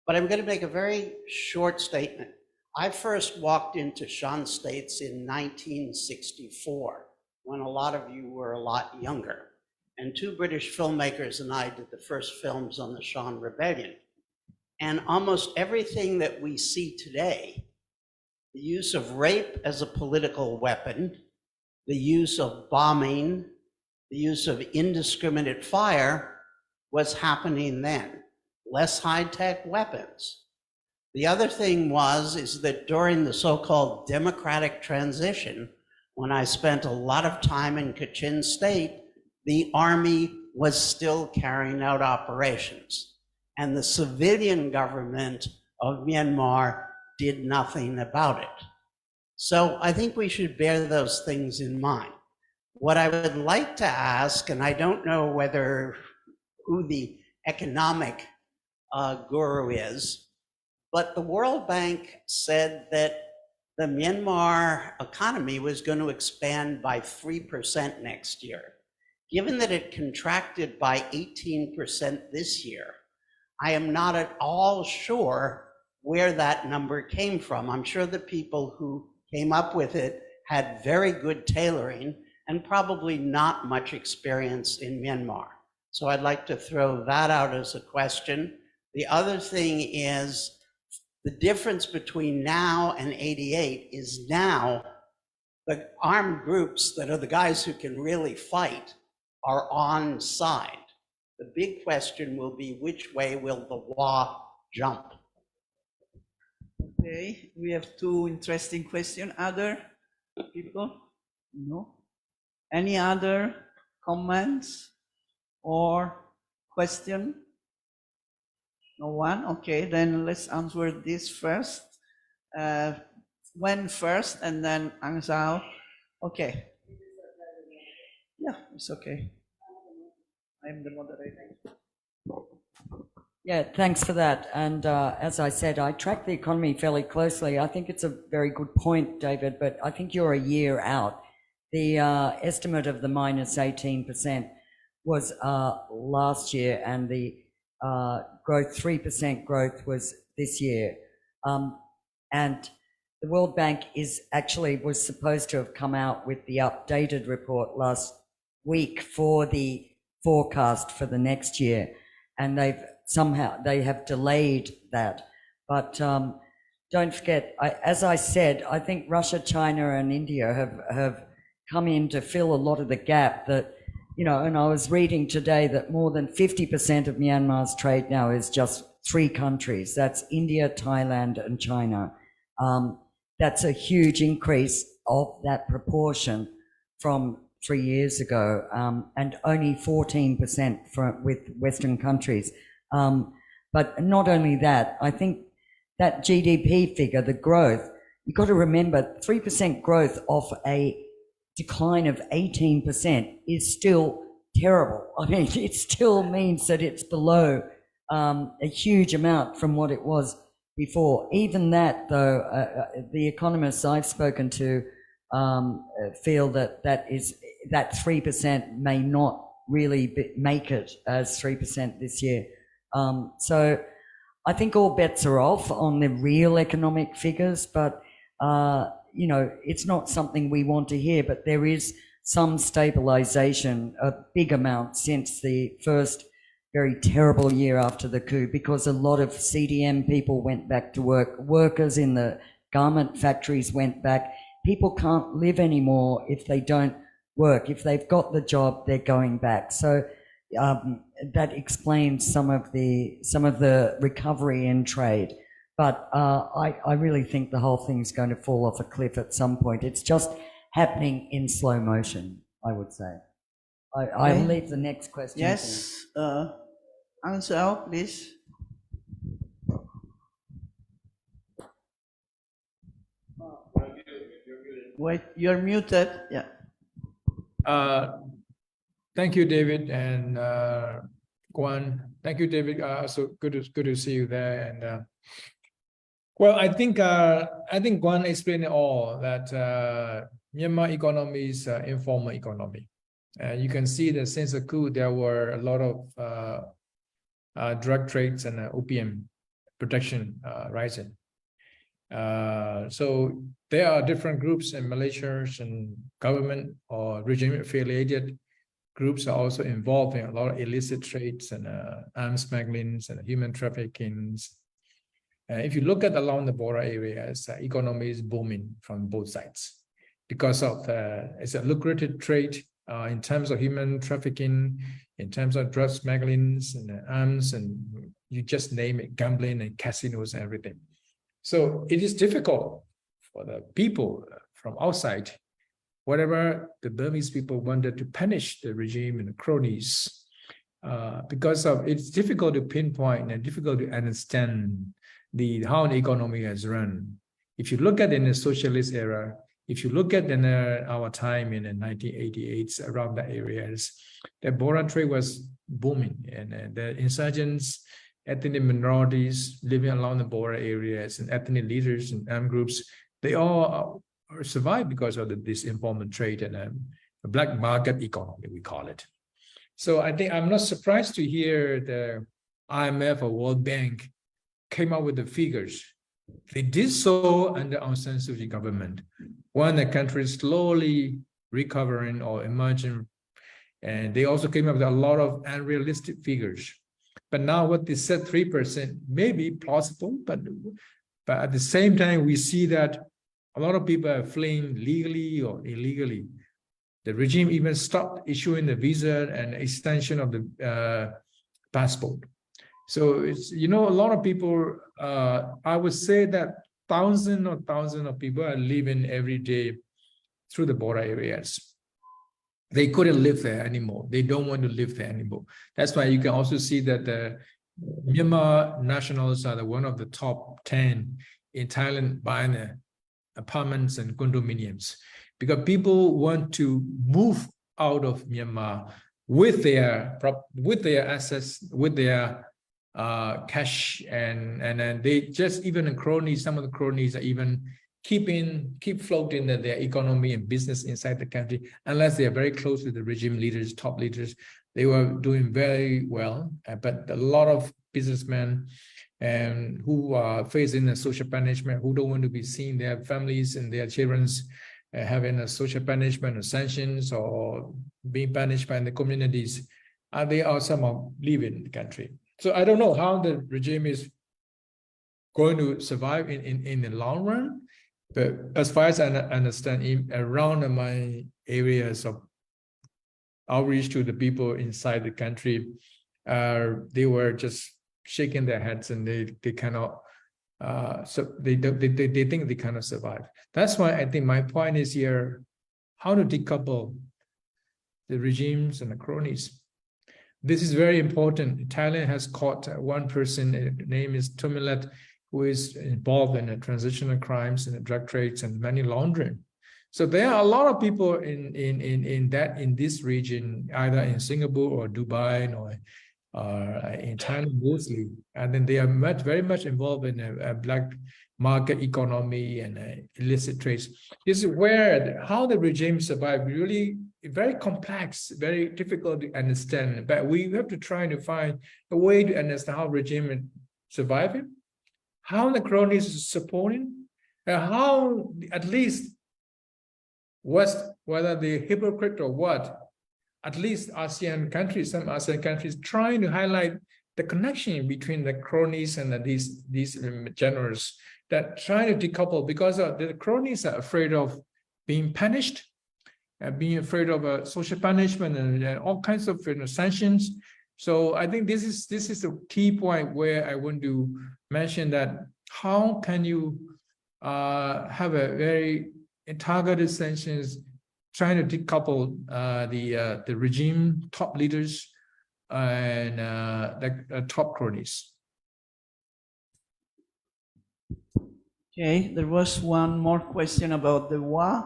But I'm going to make a very short statement. I first walked into Shan States in 1964, when a lot of you were a lot younger. And 2 British filmmakers and I did the first films on the Shan Rebellion. And almost everything that we see today, the use of rape as a political weapon, the use of bombing, the use of indiscriminate fire was happening then. Less high-tech weapons. The other thing is that during the so-called democratic transition, when I spent a lot of time in Kachin State, the army was still carrying out operations. And the civilian government of Myanmar did nothing about it. So I think we should bear those things in mind. What I would like to ask, and I don't know who the economic guru is, but the World Bank said that the Myanmar economy was going to expand by 3% next year. Given that it contracted by 18% this year, I am not at all sure where that number came from. I'm sure the people who came up with it had very good tailoring and probably not much experience in Myanmar. So I'd like to throw that out as a question. The other thing is the difference between now and 88 is now the armed groups that are the guys who can really fight are on side. The big question will be, which way will the WA jump? Okay, we have two interesting questions. Other people? No? Any other comments or question? No one? Okay, then let's answer this first. Gwen first and then Aung Sao. Okay. Yeah, it's okay. I'm the moderator. Yeah, thanks for that. And as I said, I track the economy fairly closely. I think it's a very good point, David, but I think you're a year out. The estimate of the minus 18% was last year, and the growth, 3% growth was this year. And the World Bank was supposed to have come out with the updated report last week for the forecast for the next year. And they have delayed that. But don't forget, as I said, I think Russia, China and India have come in to fill a lot of the gap that, and I was reading today that more than 50% of Myanmar's trade now is just 3 countries. That's India, Thailand and China. That's a huge increase of that proportion from 3 years ago, and only 14% with Western countries. But not only that, I think that GDP figure, the growth, you've got to remember 3% growth off a decline of 18% is still terrible. I mean, it still means that it's below a huge amount from what it was before. Even that, though, the economists I've spoken to feel that 3% may not really make it as 3% this year. So I think all bets are off on the real economic figures, but it's not something we want to hear, but there is some stabilization, a big amount since the first very terrible year after the coup, because a lot of CDM people went back to work. Workers in the garment factories went back. People can't live anymore if they don't work. If they've got the job, they're going back. So that explains some of the recovery in trade. But I really think the whole thing's going to fall off a cliff at some point. It's just happening in slow motion, I would say. I'll leave the next question. Yes, Aung Sao, please. Wait, you're muted. Yeah. Thank you, David and Gwen. Thank you, David. So good to see you there. And well, I think Gwen explained it all, that Myanmar economy is informal economy. You can see that since the coup, there were a lot of drug trades and opium production rising. So there are different groups in Malaysia, and government or regime affiliated groups are also involved in a lot of illicit trades and arms smuggling and human trafficking If you look at along the border areas, economy is booming from both sides because of it's a lucrative trade in terms of human trafficking, in terms of drug smuggling and arms, and you just name it, gambling and casinos and everything. So it is difficult for the people from outside, whatever the Burmese people wanted to punish the regime and the cronies, because of it's difficult to pinpoint and difficult to understand how the economy has run. If you look at in the socialist era, if you look at in our time in the 1988, around the areas, the border trade was booming, and the insurgents, ethnic minorities living along the border areas, and ethnic leaders and armed groups, they all survived because of this informal trade and a black market economy, we call it. So I think I'm not surprised to hear the IMF or World Bank came up with the figures. They did so under Aung San Suu Kyi government, when the country is slowly recovering or emerging, and they also came up with a lot of unrealistic figures. But now what they said, 3% may be plausible, but at the same time, we see that a lot of people are fleeing legally or illegally. The regime even stopped issuing the visa and extension of the passport. So it's, a lot of people, I would say that thousands of people are living every day through the border areas. They couldn't live there anymore. They don't want to live there anymore. That's why you can also see that the Myanmar nationals are one of the top 10 in Thailand buying apartments and condominiums, because people want to move out of Myanmar with their assets, with their cash, and then they just, even in cronies, some of the cronies are even keep floating their economy and business inside the country, unless they are very close to the regime leaders, top leaders. They were doing very well, but a lot of businessmen and who are facing a social punishment, who don't want to be seeing their families and their children's having a social punishment or sanctions or being punished by the communities, they are somehow leaving the country. So I don't know how the regime is going to survive in the long run, but as far as I understand, around my areas of outreach to the people inside the country, they were just shaking their heads, and they cannot. So they think they cannot survive. That's why I think my point is here: how to decouple the regimes and the cronies. This is very important. Thailand has caught one person, his name is Tumilet, who is involved in the transitional crimes and the drug trades and money laundering. So there are a lot of people in this region, either in Singapore or Dubai or in Thailand mostly, and then they are very much involved in a black market economy and illicit trades. This is where how the regime survived, really very complex, very difficult to understand. But we have to try to find a way to understand how regime is surviving, how the cronies is supporting, and how at least West, whether they're hypocrite or what, at least ASEAN countries, some ASEAN countries, trying to highlight the connection between the cronies and these generals, that trying to decouple, because the cronies are afraid of being punished, being afraid of social punishment and all kinds of sanctions. So I think this is the key point where I want to mention that how can you have a very targeted sanctions, trying to decouple the regime top leaders and the top cronies. Okay, there was one more question about the WA.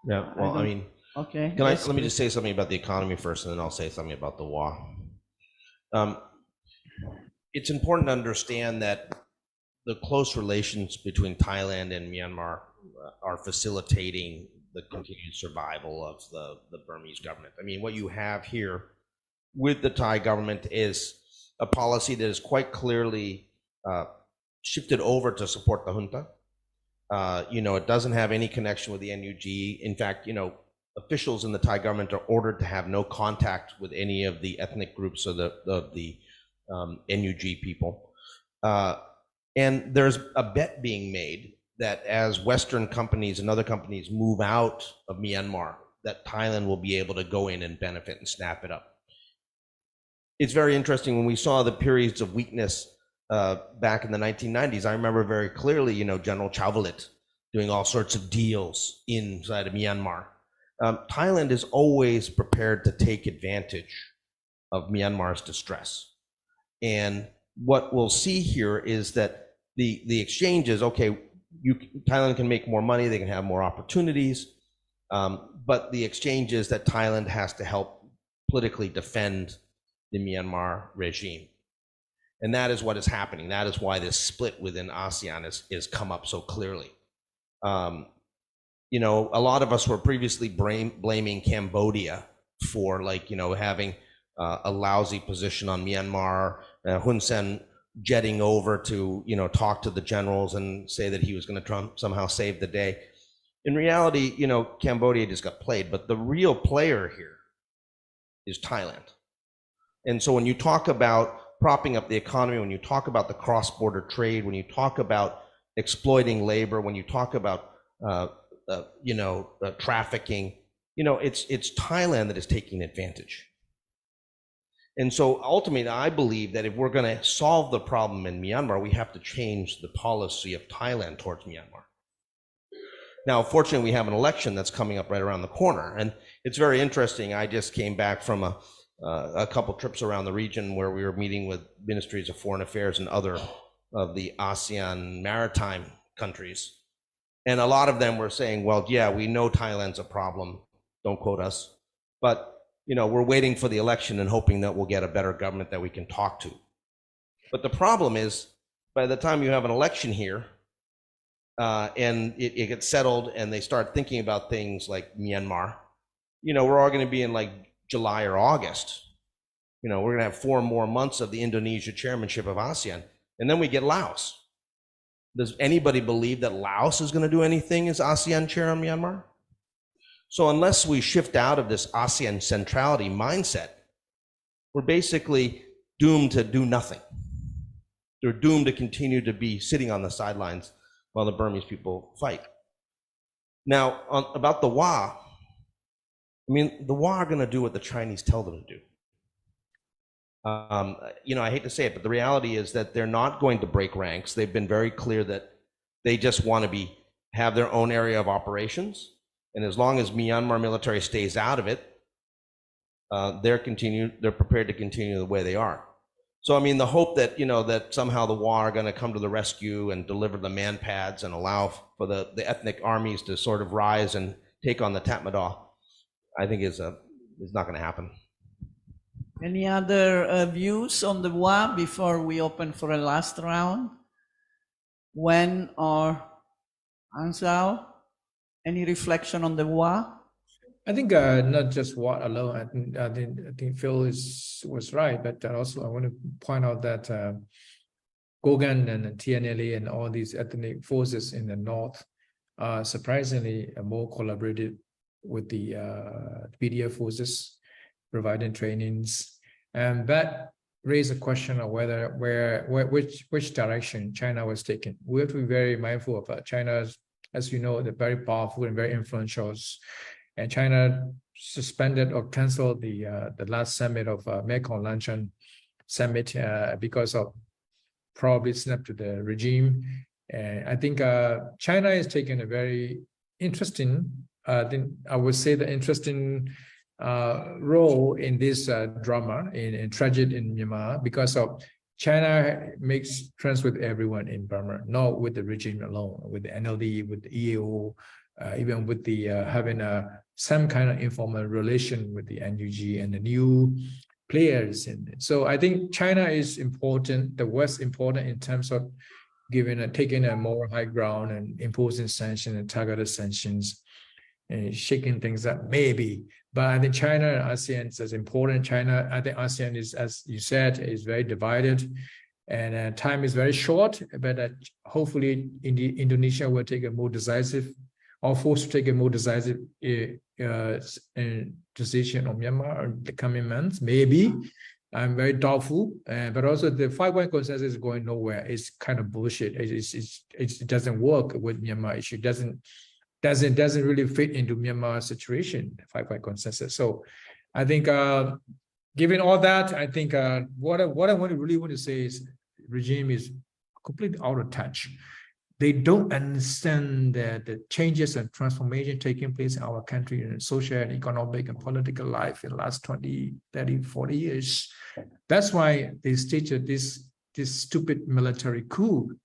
Yeah, well, I mean, okay. let me just say something about the economy first, and then I'll say something about the WA. It's important to understand that the close relations between Thailand and Myanmar are facilitating the continued survival of the Burmese government. I mean, what you have here with the Thai government is a policy that is quite clearly shifted over to support the junta. It doesn't have any connection with the NUG. In fact, officials in the Thai government are ordered to have no contact with any of the ethnic groups of the NUG people. And there's a bet being made that as Western companies and other companies move out of Myanmar, that Thailand will be able to go in and benefit and snap it up. It's very interesting when we saw the periods of weakness back in the 1990s. I remember very clearly, General Chauvelit doing all sorts of deals inside of Myanmar. Thailand is always prepared to take advantage of Myanmar's distress. And what we'll see here is that the exchange is, okay, Thailand can make more money, they can have more opportunities, but the exchange is that Thailand has to help politically defend the Myanmar regime. And that is what is happening. That is why this split within ASEAN is come up so clearly. A lot of us were previously blaming Cambodia for having a lousy position on Myanmar, Hun Sen jetting over to, talk to the generals and say that he was going to somehow save the day. In reality, Cambodia just got played, but the real player here is Thailand. And so when you talk about propping up the economy, when you talk about the cross-border trade, when you talk about exploiting labor, when you talk about trafficking, it's Thailand that is taking advantage. And so ultimately, I believe that if we're going to solve the problem in Myanmar, we have to change the policy of Thailand towards Myanmar. Now, fortunately, we have an election that's coming up right around the corner, and it's very interesting. I just came back from a couple trips around the region where we were meeting with ministries of foreign affairs and other of the ASEAN maritime countries. And a lot of them were saying, well, yeah, we know Thailand's a problem, don't quote us, but we're waiting for the election and hoping that we'll get a better government that we can talk to. But the problem is, by the time you have an election here, and it gets settled and they start thinking about things like Myanmar, we're all going to be in like July or August. We're going to have 4 more months of the Indonesia chairmanship of ASEAN, and then we get Laos. Does anybody believe that Laos is going to do anything as ASEAN chair on Myanmar? So unless we shift out of this ASEAN centrality mindset, we're basically doomed to do nothing. They're doomed to continue to be sitting on the sidelines while the Burmese people fight. Now, about the WA, the WA are going to do what the Chinese tell them to do. I hate to say it, but the reality is that they're not going to break ranks. They've been very clear that they just want to have their own area of operations. And as long as Myanmar military stays out of it, they're prepared to continue the way they are. So, the hope that, that somehow the WA are going to come to the rescue and deliver the man pads and allow for the ethnic armies to sort of rise and take on the Tatmadaw, I think is not going to happen. Any other views on the WA before we open for a last round? Gwen or Ansao? Any reflection on the WA? I think not just WA alone. I think Phil was right, but also I want to point out that Gogan and TNLA and all these ethnic forces in the north are surprisingly more collaborative with the PDF forces, providing trainings, and that raised a question of which direction China was taking. We have to be very mindful of China's, as you know, they're very powerful and very influential. And China suspended or canceled the last summit of Mekong Lanchan summit because of probably snap to the regime. And I think China is taking a very interesting, I would say the interesting role in this drama, in tragedy in Myanmar, because of China makes friends with everyone in Burma, not with the regime alone, with the NLD, with the EAO, even with the having some kind of informal relation with the NUG and the new players. So I think China is important, the West important in terms of taking a more high ground and imposing sanctions and targeted sanctions and shaking things up, maybe. But I think China and ASEAN is important. I think ASEAN is, as you said, is very divided, and time is very short. But hopefully, Indonesia will take a more decisive, or forced to take a more decisive decision on Myanmar in the coming months, maybe. I'm very doubtful, but also the 5-point consensus is going nowhere. It's kind of bullshit. It doesn't work with Myanmar issue. Doesn't really fit into Myanmar situation. 5-point consensus. So, I think given all that, I think what I really want to say is regime is completely out of touch. They don't understand the changes and transformation taking place in our country in social and economic and political life in the last 20, 30, 40 years. That's why they staged this stupid military coup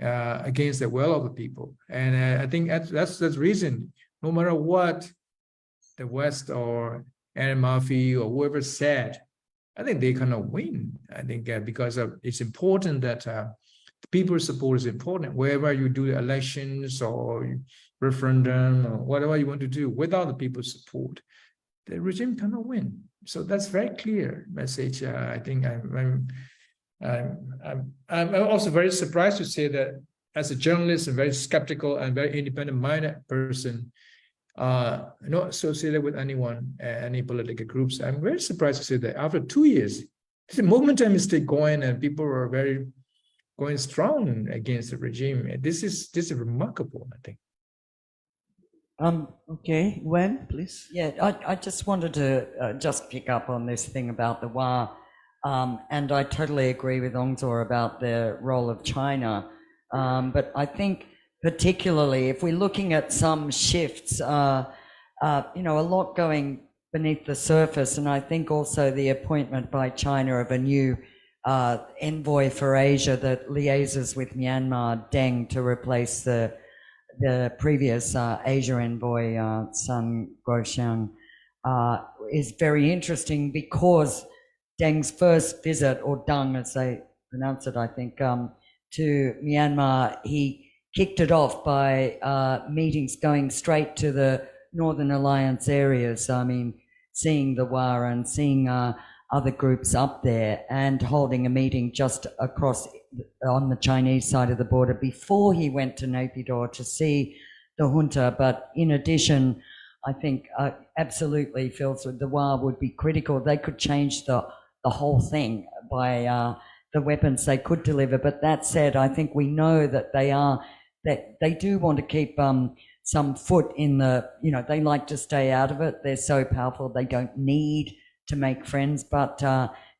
against the will of the people. And I think that's the reason, no matter what the West or Murphy or whoever said, I think they cannot win. I think because it's important that people's support is important. Wherever you do the elections or referendum or whatever you want to do, without the people's support, the regime cannot win. So that's very clear message. I think I'm also very surprised to say that as a journalist and very skeptical and very independent-minded person, not associated with anyone, any political groups, I'm very surprised to say that after 2 years, the momentum is still going and people are very going strong against the regime. This is remarkable, I think. Okay, Gwen, please. Yeah, I just wanted to just pick up on this thing about the WA, and I totally agree with Aung about the role of China. But I think particularly if we're looking at some shifts, a lot going beneath the surface, and I think also the appointment by China of a new envoy for Asia that liaises with Myanmar, Deng, to replace the previous Asia envoy, Sun Guoxiang, is very interesting because Deng's first visit, or Deng as they pronounce it, I think, to Myanmar, he kicked it off by meetings going straight to the Northern Alliance areas. I mean, seeing the WA and seeing other groups up there and holding a meeting just across on the Chinese side of the border before he went to Naypyidaw to see the junta. But in addition, I think absolutely feels that the WA would be critical. They could change the whole thing by the weapons they could deliver. But that said, I think we know that they do want to keep some foot in the, they like to stay out of it. They're so powerful, they don't need to make friends, but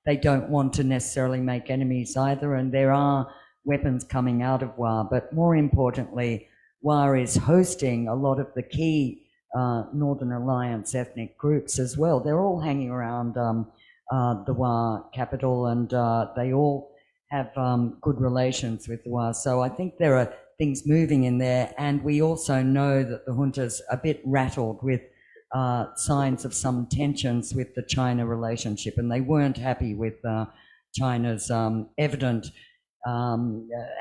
they don't want to necessarily make enemies either. And there are weapons coming out of WA, but more importantly, WA is hosting a lot of the key Northern Alliance ethnic groups as well. They're all hanging around the WA capital, and they all have good relations with the WA. So I think there are things moving in there, and we also know that the junta's a bit rattled with signs of some tensions with the China relationship, and they weren't happy with China's evident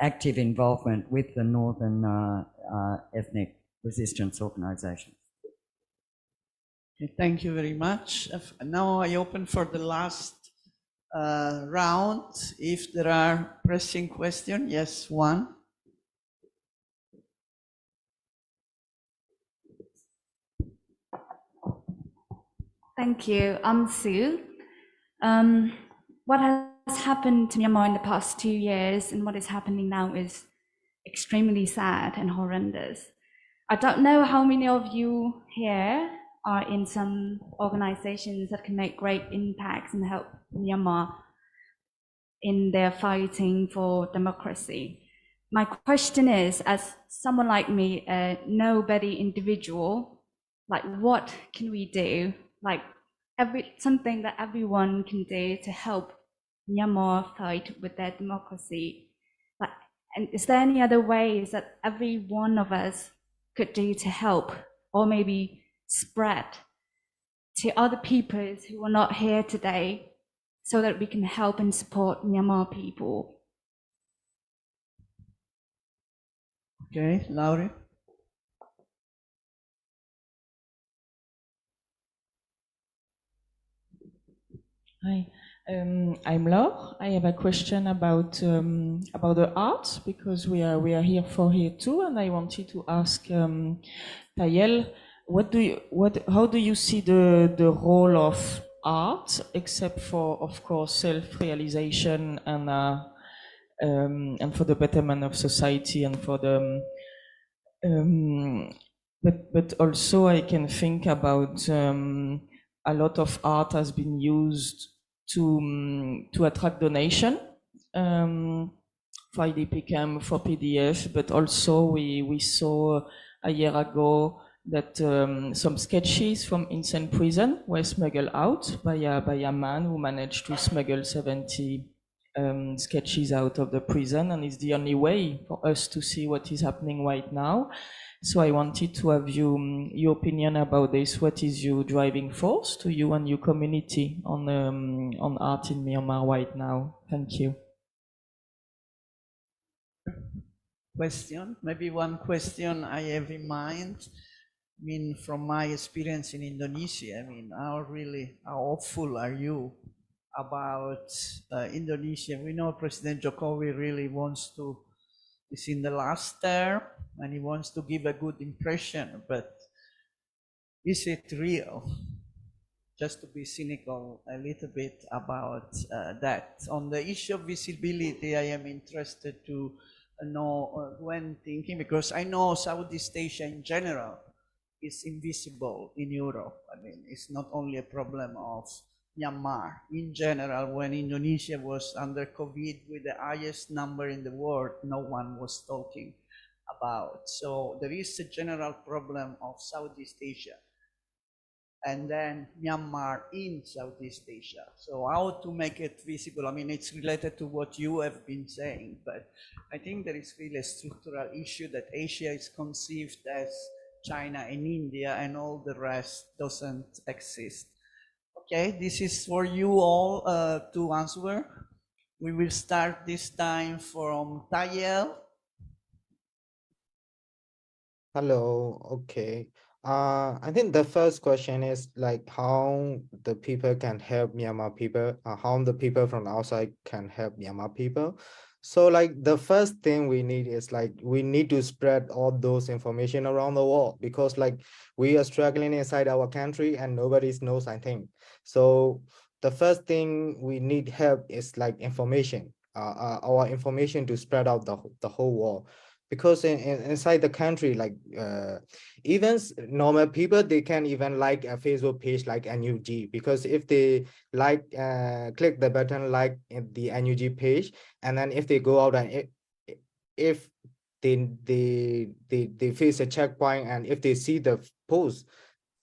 active involvement with the Northern ethnic resistance organizations. Okay, thank you very much. Now I open for the last round. If there are pressing questions, yes, one. Thank you. I'm Sue. What has happened to Myanmar in the past 2 years and what is happening now is extremely sad and horrendous. I don't know how many of you here are in some organizations that can make great impacts and help Myanmar in their fighting for democracy. My question is, as someone like me, a nobody individual, like what can we do? Like something that everyone can do to help Myanmar fight with their democracy. And is there any other ways that every one of us could do to help, or maybe spread to other peoples who are not here today, so that we can help and support Myanmar people? Okay, Laurie. Hi, I'm Laure. I have a question about the art, because we are here too, and I wanted to ask Tayel, how do you see the role of art, except for, of course, self-realization and for the betterment of society and for the. But also I can think about a lot of art has been used to attract donation for IDP camp, for PDF, but also we saw a year ago that some sketches from insane prison were smuggled out by a man who managed to smuggle 70 sketches out of the prison, and it's the only way for us to see what is happening right now. So I wanted to have your opinion about this. What is your driving force to you and your community on art in Myanmar right now? Thank you. Question, maybe one question I have in mind. I mean, from my experience in Indonesia, I mean, how hopeful are you about Indonesia? We know President Jokowi really is in the last term and he wants to give a good impression, but is it real? Just to be cynical a little bit about that. On the issue of visibility, I am interested to know Gwen thinking, because I know Southeast Asia in general is invisible in Europe. I mean, it's not only a problem of Myanmar. In general, when Indonesia was under COVID with the highest number in the world, no one was talking about. So there is a general problem of Southeast Asia. And then Myanmar in Southeast Asia. So how to make it visible? I mean, it's related to what you have been saying, but I think there is really a structural issue that Asia is conceived as China and India and all the rest doesn't exist. Okay, this is for you all to answer. We will start this time from Tayel. Hello, okay. I think the first question is like how the people can help Myanmar people, how the people from outside can help Myanmar people. So like the first thing we need is like we need to spread all those information around the world, because like we are struggling inside our country and nobody knows, I think. So the first thing we need help is like information, our information to spread out the whole world. Because inside the country, like even normal people, they can even like a Facebook page like NUG, because if they like click the button like in the NUG page, and then if they go out and if they face a checkpoint, and if they see the post,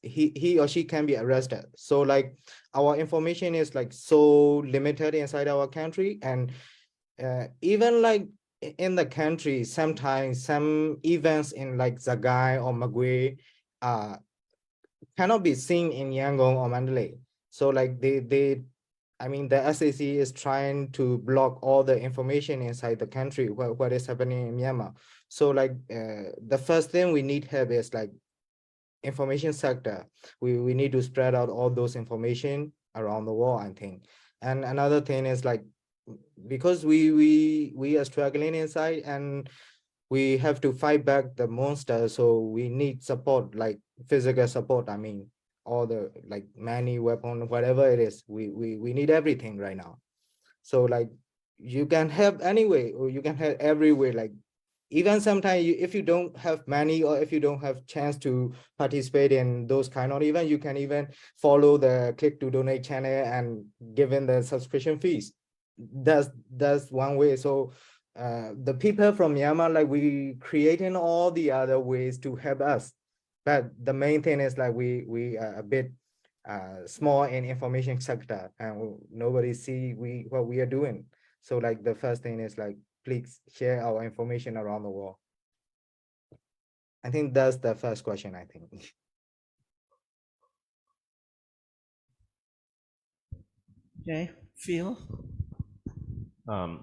he or she can be arrested. So like our information is like so limited inside our country, and even like in the country, sometimes some events in like Zagai or Magwe cannot be seen in Yangon or Mandalay. So like I mean, the SAC is trying to block all the information inside the country, what is happening in Myanmar. So like the first thing we need help is like information sector. We need to spread out all those information around the world, I think. And another thing is like, because we are struggling inside and we have to fight back the monster, so we need support, like physical support. I mean, all the like money, weapon, whatever it is, we need everything right now. So like you can help anyway, or you can help everywhere. Like even sometimes if you don't have money or if you don't have chance to participate in those kind of events, you can even follow the click to donate channel and give in the subscription fees. That's one way. So the people from Myanmar, like we creating all the other ways to help us, but the main thing is like we are a bit small in information sector and nobody see what we are doing. So like the first thing is like, please share our information around the world. I think that's the first question, I think. Okay, Phil. I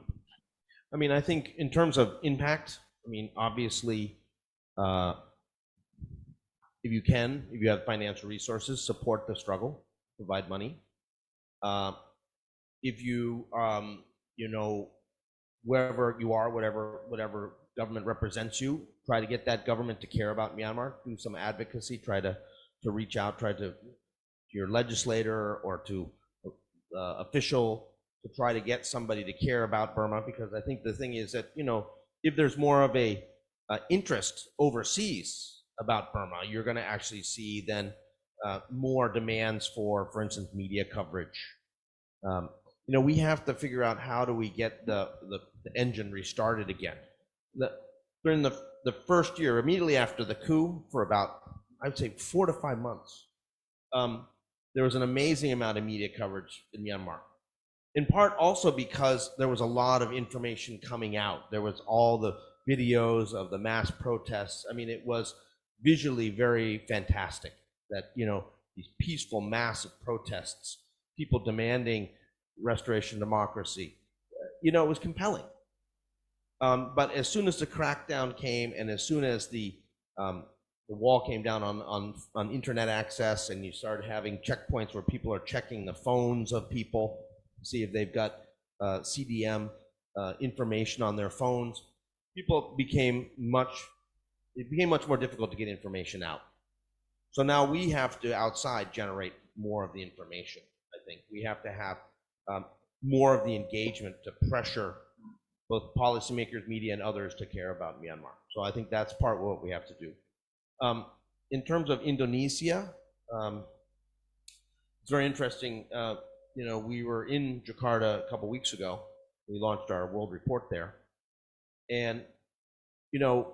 mean, I think in terms of impact, I mean, obviously, if you have financial resources, support the struggle, provide money. If you, you know, wherever you are, whatever government represents you, try to get that government to care about Myanmar, do some advocacy, try to reach out, try to your legislator or to official to try to get somebody to care about Burma, because I think the thing is that, you know, if there's more of a interest overseas about Burma, you're going to actually see then more demands for instance, media coverage. You know, we have to figure out how do we get the engine restarted again. During the first year, immediately after the coup, for about, I'd say 4 to 5 months, there was an amazing amount of media coverage in Myanmar. In part also because there was a lot of information coming out. There was all the videos of the mass protests. I mean, it was visually very fantastic that, you know, these peaceful, massive protests, people demanding restoration of democracy, you know, it was compelling. But as soon as the crackdown came, and as soon as the wall came down on internet access, and you started having checkpoints where people are checking the phones of people, see if they've got CDM information on their phones, it became much more difficult to get information out. So now we have to outside generate more of the information. I think we have to have more of the engagement to pressure both policymakers, media, and others to care about Myanmar. So I think that's part of what we have to do. In terms of Indonesia, it's very interesting. You know, we were in Jakarta a couple weeks ago. We launched our world report there. And, you know,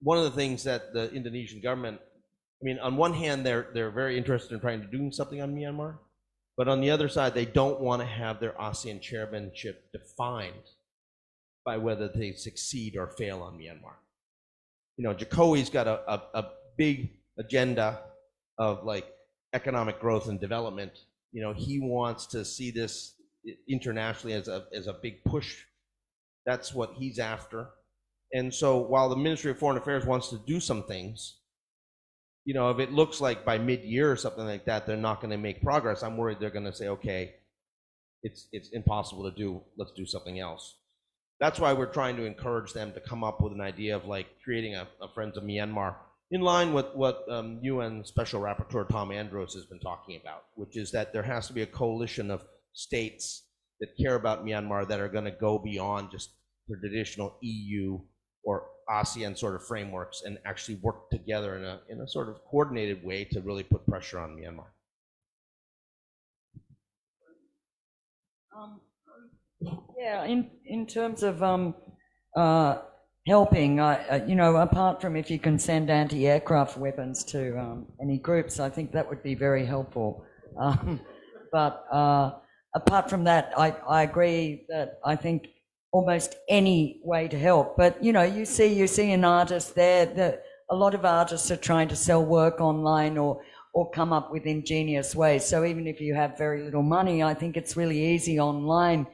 one of the things that the Indonesian government, I mean, on one hand, they're very interested in trying to do something on Myanmar, but on the other side, they don't want to have their ASEAN chairmanship defined by whether they succeed or fail on Myanmar. You know, Jokowi's got a big agenda of like economic growth and development. You know, he wants to see this internationally as a big push. That's what he's after. And so while the Ministry of Foreign Affairs wants to do some things, you know, if it looks like by mid-year or something like that, they're not going to make progress, I'm worried they're going to say, okay, it's impossible to do, let's do something else. That's why we're trying to encourage them to come up with an idea of like creating a Friends of Myanmar in line with what UN Special Rapporteur Tom Andrews has been talking about, which is that there has to be a coalition of states that care about Myanmar that are going to go beyond just the traditional EU or ASEAN sort of frameworks and actually work together in a sort of coordinated way to really put pressure on Myanmar. Yeah, in terms of helping, you know, apart from if you can send anti-aircraft weapons to any groups, I think that would be very helpful. But apart from that, I agree that I think almost any way to help. But, you know, you see an artist there, that a lot of artists are trying to sell work online or come up with ingenious ways. So even if you have very little money, I think it's really easy online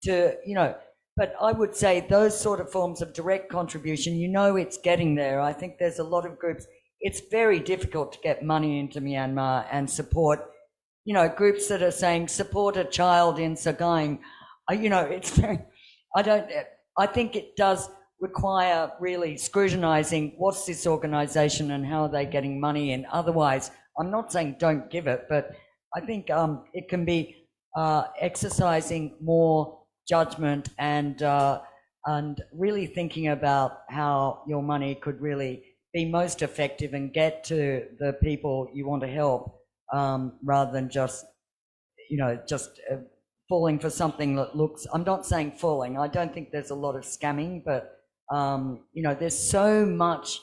to, you know, but I would say those sort of forms of direct contribution, you know, it's getting there. I think there's a lot of groups. It's very difficult to get money into Myanmar and support, you know, groups that are saying support a child in Sagaing. You know, it's very, I think it does require really scrutinizing what's this organization and how are they getting money in. Otherwise, I'm not saying don't give it, but I think it can be exercising more judgment and really thinking about how your money could really be most effective and get to the people you want to help, rather than just, you know, just falling for something that looks, I'm not saying falling, I don't think there's a lot of scamming, but you know, there's so much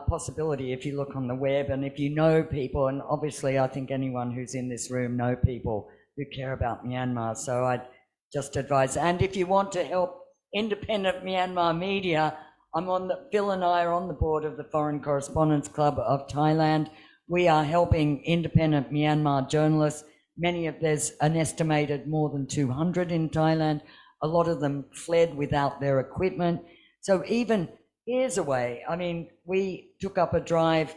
possibility if you look on the web and if you know people, and obviously I think anyone who's in this room know people who care about Myanmar, so I'd just advise. And if you want to help independent Myanmar media, Phil and I are on the board of the Foreign Correspondents Club of Thailand. We are helping independent Myanmar journalists. There's an estimated more than 200 in Thailand. A lot of them fled without their equipment. So even here's a way. I mean, we took up a drive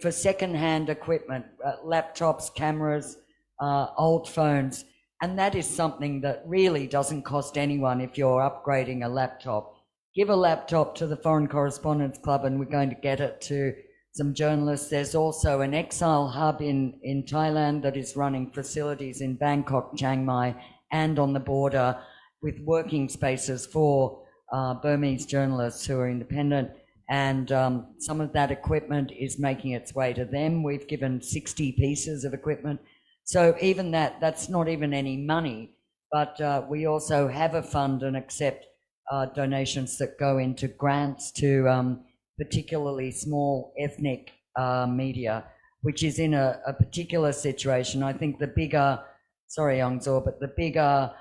for second-hand equipment, laptops, cameras, old phones. And that is something that really doesn't cost anyone if you're upgrading a laptop. Give a laptop to the Foreign Correspondents Club and we're going to get it to some journalists. There's also an exile hub in Thailand that is running facilities in Bangkok, Chiang Mai, and on the border with working spaces for Burmese journalists who are independent. And some of that equipment is making its way to them. We've given 60 pieces of equipment. So even that's not even any money, but we also have a fund and accept donations that go into grants to particularly small ethnic media, which is in a particular situation. I think the bigger, sorry, Aung, but the bigger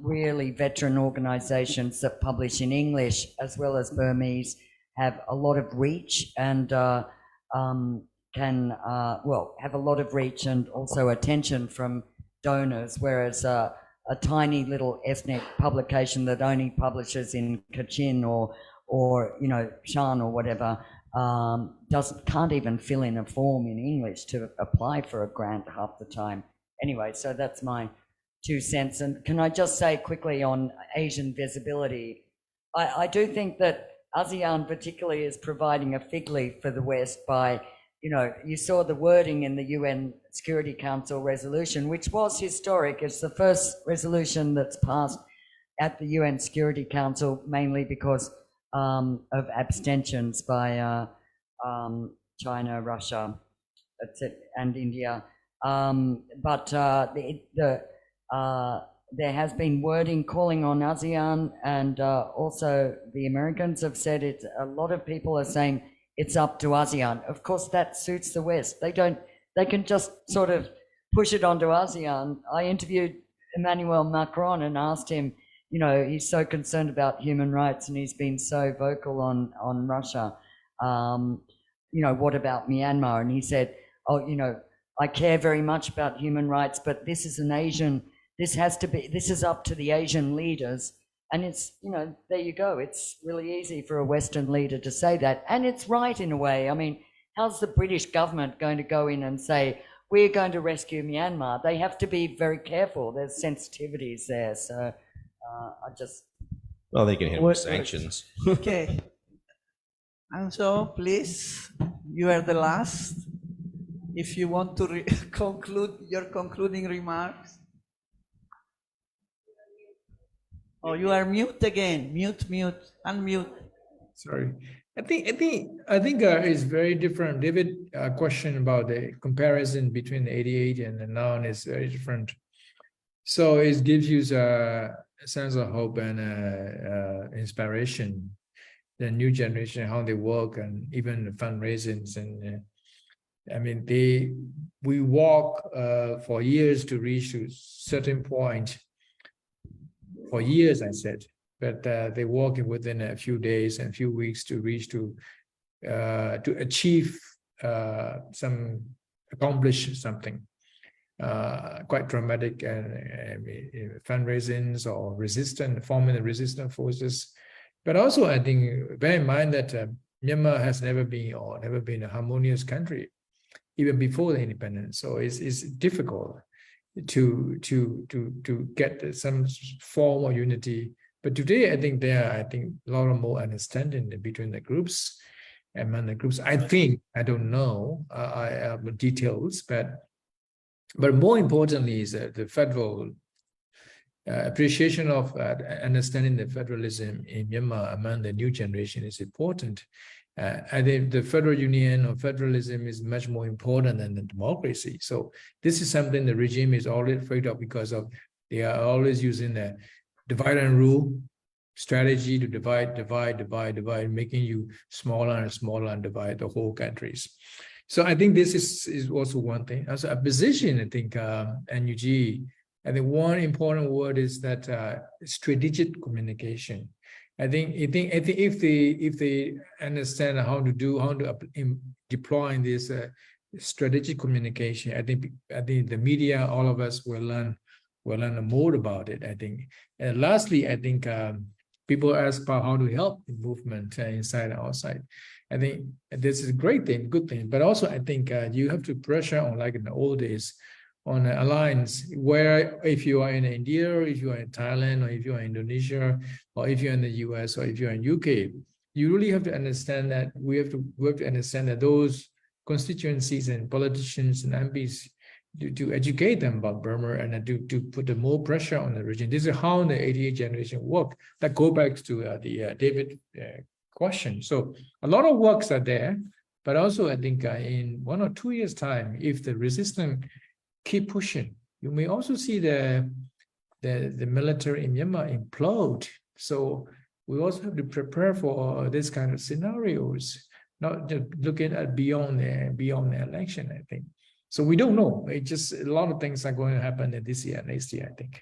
really veteran organizations that publish in English as well as Burmese have a lot of reach and can have a lot of reach and also attention from donors, whereas a tiny little ethnic publication that only publishes in Kachin or you know, Shan or whatever can't even fill in a form in English to apply for a grant half the time. Anyway, so that's my 2 cents. And can I just say quickly on Asian visibility, I do think that ASEAN particularly is providing a fig leaf for the West by, you know, you saw the wording in the UN Security Council resolution, which was historic. It's the first resolution that's passed at the UN Security Council, mainly because of abstentions by China, Russia, and India. There has been wording calling on ASEAN, and also the Americans have said it. A lot of people are saying it's up to ASEAN. Of course, that suits the West. They can just sort of push it onto ASEAN. I interviewed Emmanuel Macron and asked him, you know, he's so concerned about human rights and he's been so vocal on Russia. You know, what about Myanmar? And he said, oh, you know, I care very much about human rights, but this is this is up to the Asian leaders. And it's, you know, there you go. It's really easy for a Western leader to say that. And it's right in a way. I mean, how's the British government going to go in and say, we're going to rescue Myanmar? They have to be very careful. There's sensitivities there. So Well, they can hit him with sanctions. Okay. And so, please, you are the last. If you want to conclude your concluding remarks. Oh, you are mute again. Mute, unmute. Sorry. I think it's very different. David question about the comparison between 88 and the now is very different. So it gives you a sense of hope and inspiration. The new generation, how they work, and even the fundraisings, and I mean, we walk for years to reach a certain point. For years, I said, but they walk within a few days and a few weeks to reach to achieve accomplish something quite dramatic, and fundraisings or forming the resistance forces. But also, I think, bear in mind that Myanmar has never been a harmonious country, even before the independence. So it's difficult to get some form of unity. But today, I think there are a lot of more understanding between the groups, among the groups. I think, I don't know details, but more importantly is the federal appreciation of understanding the federalism in Myanmar among the new generation is important. I think the federal union or federalism is much more important than the democracy. So this is something the regime is already afraid of, because they are always using the divide and rule strategy to divide, making you smaller and smaller and divide the whole countries. So I think this is also one thing. As a position, I think NUG, I think one important word is that strategic communication. I think if they understand how to deploy this strategic communication, I think the media, all of us will learn more about it. I think. And lastly, I think people ask about how to help the movement inside and outside. I think this is a great thing, good thing. But also, I think you have to pressure on, like in the old days, on an alliance where, if you are in India, or if you are in Thailand, or if you are in Indonesia, or if you're in the US, or if you're in UK, you really have to understand that we have to understand that those constituencies and politicians and MPs to educate them about Burma and to put the more pressure on the region. This is how the 88 generation work. That go back to the David question. So a lot of works are there, but also I think in 1 or 2 years' time, if the resistance keep pushing, you may also see the military in Myanmar implode. So we also have to prepare for this kind of scenarios, not just looking at beyond the election, I think. So we don't know. It's just a lot of things are going to happen this year, next year, I think.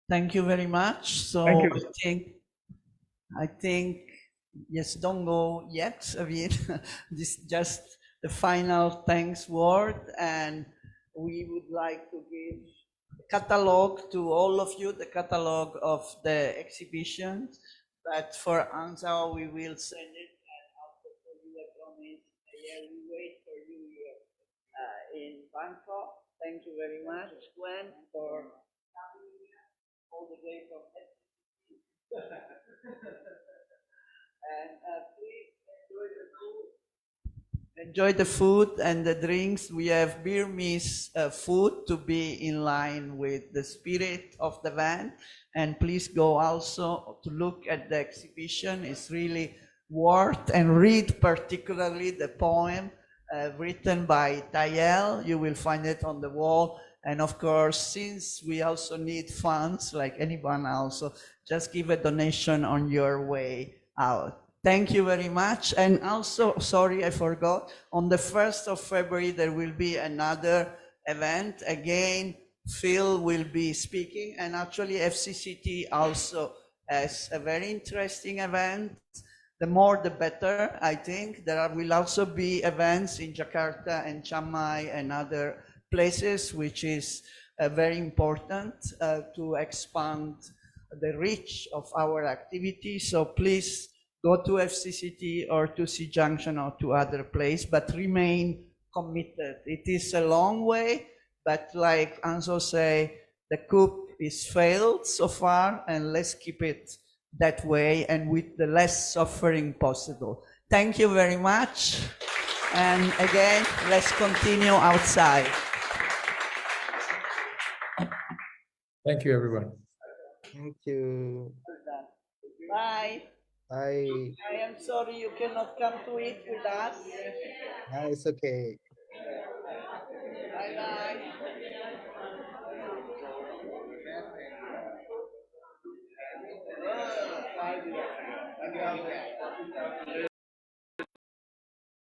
Thank you very much. So Thank you. I think, yes, don't go yet. I mean, this is just the final thanks word, and we would like to give the catalog to all of you, the catalog of the exhibition. But for Aung we will send it, and also for you, I promise, we wait for you here in Bangkok. Thank you very much, Gwen, for coming here all the way from FCCT. And please enjoy the food. Enjoy the food and the drinks. We have Burmese food to be in line with the spirit of the event. And please go also to look at the exhibition. It's really worth, and read particularly the poem written by Tayel. You will find it on the wall. And of course, since we also need funds like anyone else, just give a donation on your way out. Thank you very much. And also, sorry, I forgot, on the 1st of February, there will be another event. Again, Phil will be speaking, and actually FCCT also has a very interesting event. The more, the better, I think. There will also be events in Jakarta and Chiang Mai and other places, which is very important to expand the reach of our activity. So please go to FCCT or to SEA-Junction or to other place, but remain committed. It is a long way, but like Anso say, the coup is failed so far, and let's keep it that way and with the less suffering possible. Thank you very much. And again, let's continue outside. Thank you, everyone. Thank you. Bye. Bye. I am sorry you cannot come to eat with us. It's okay.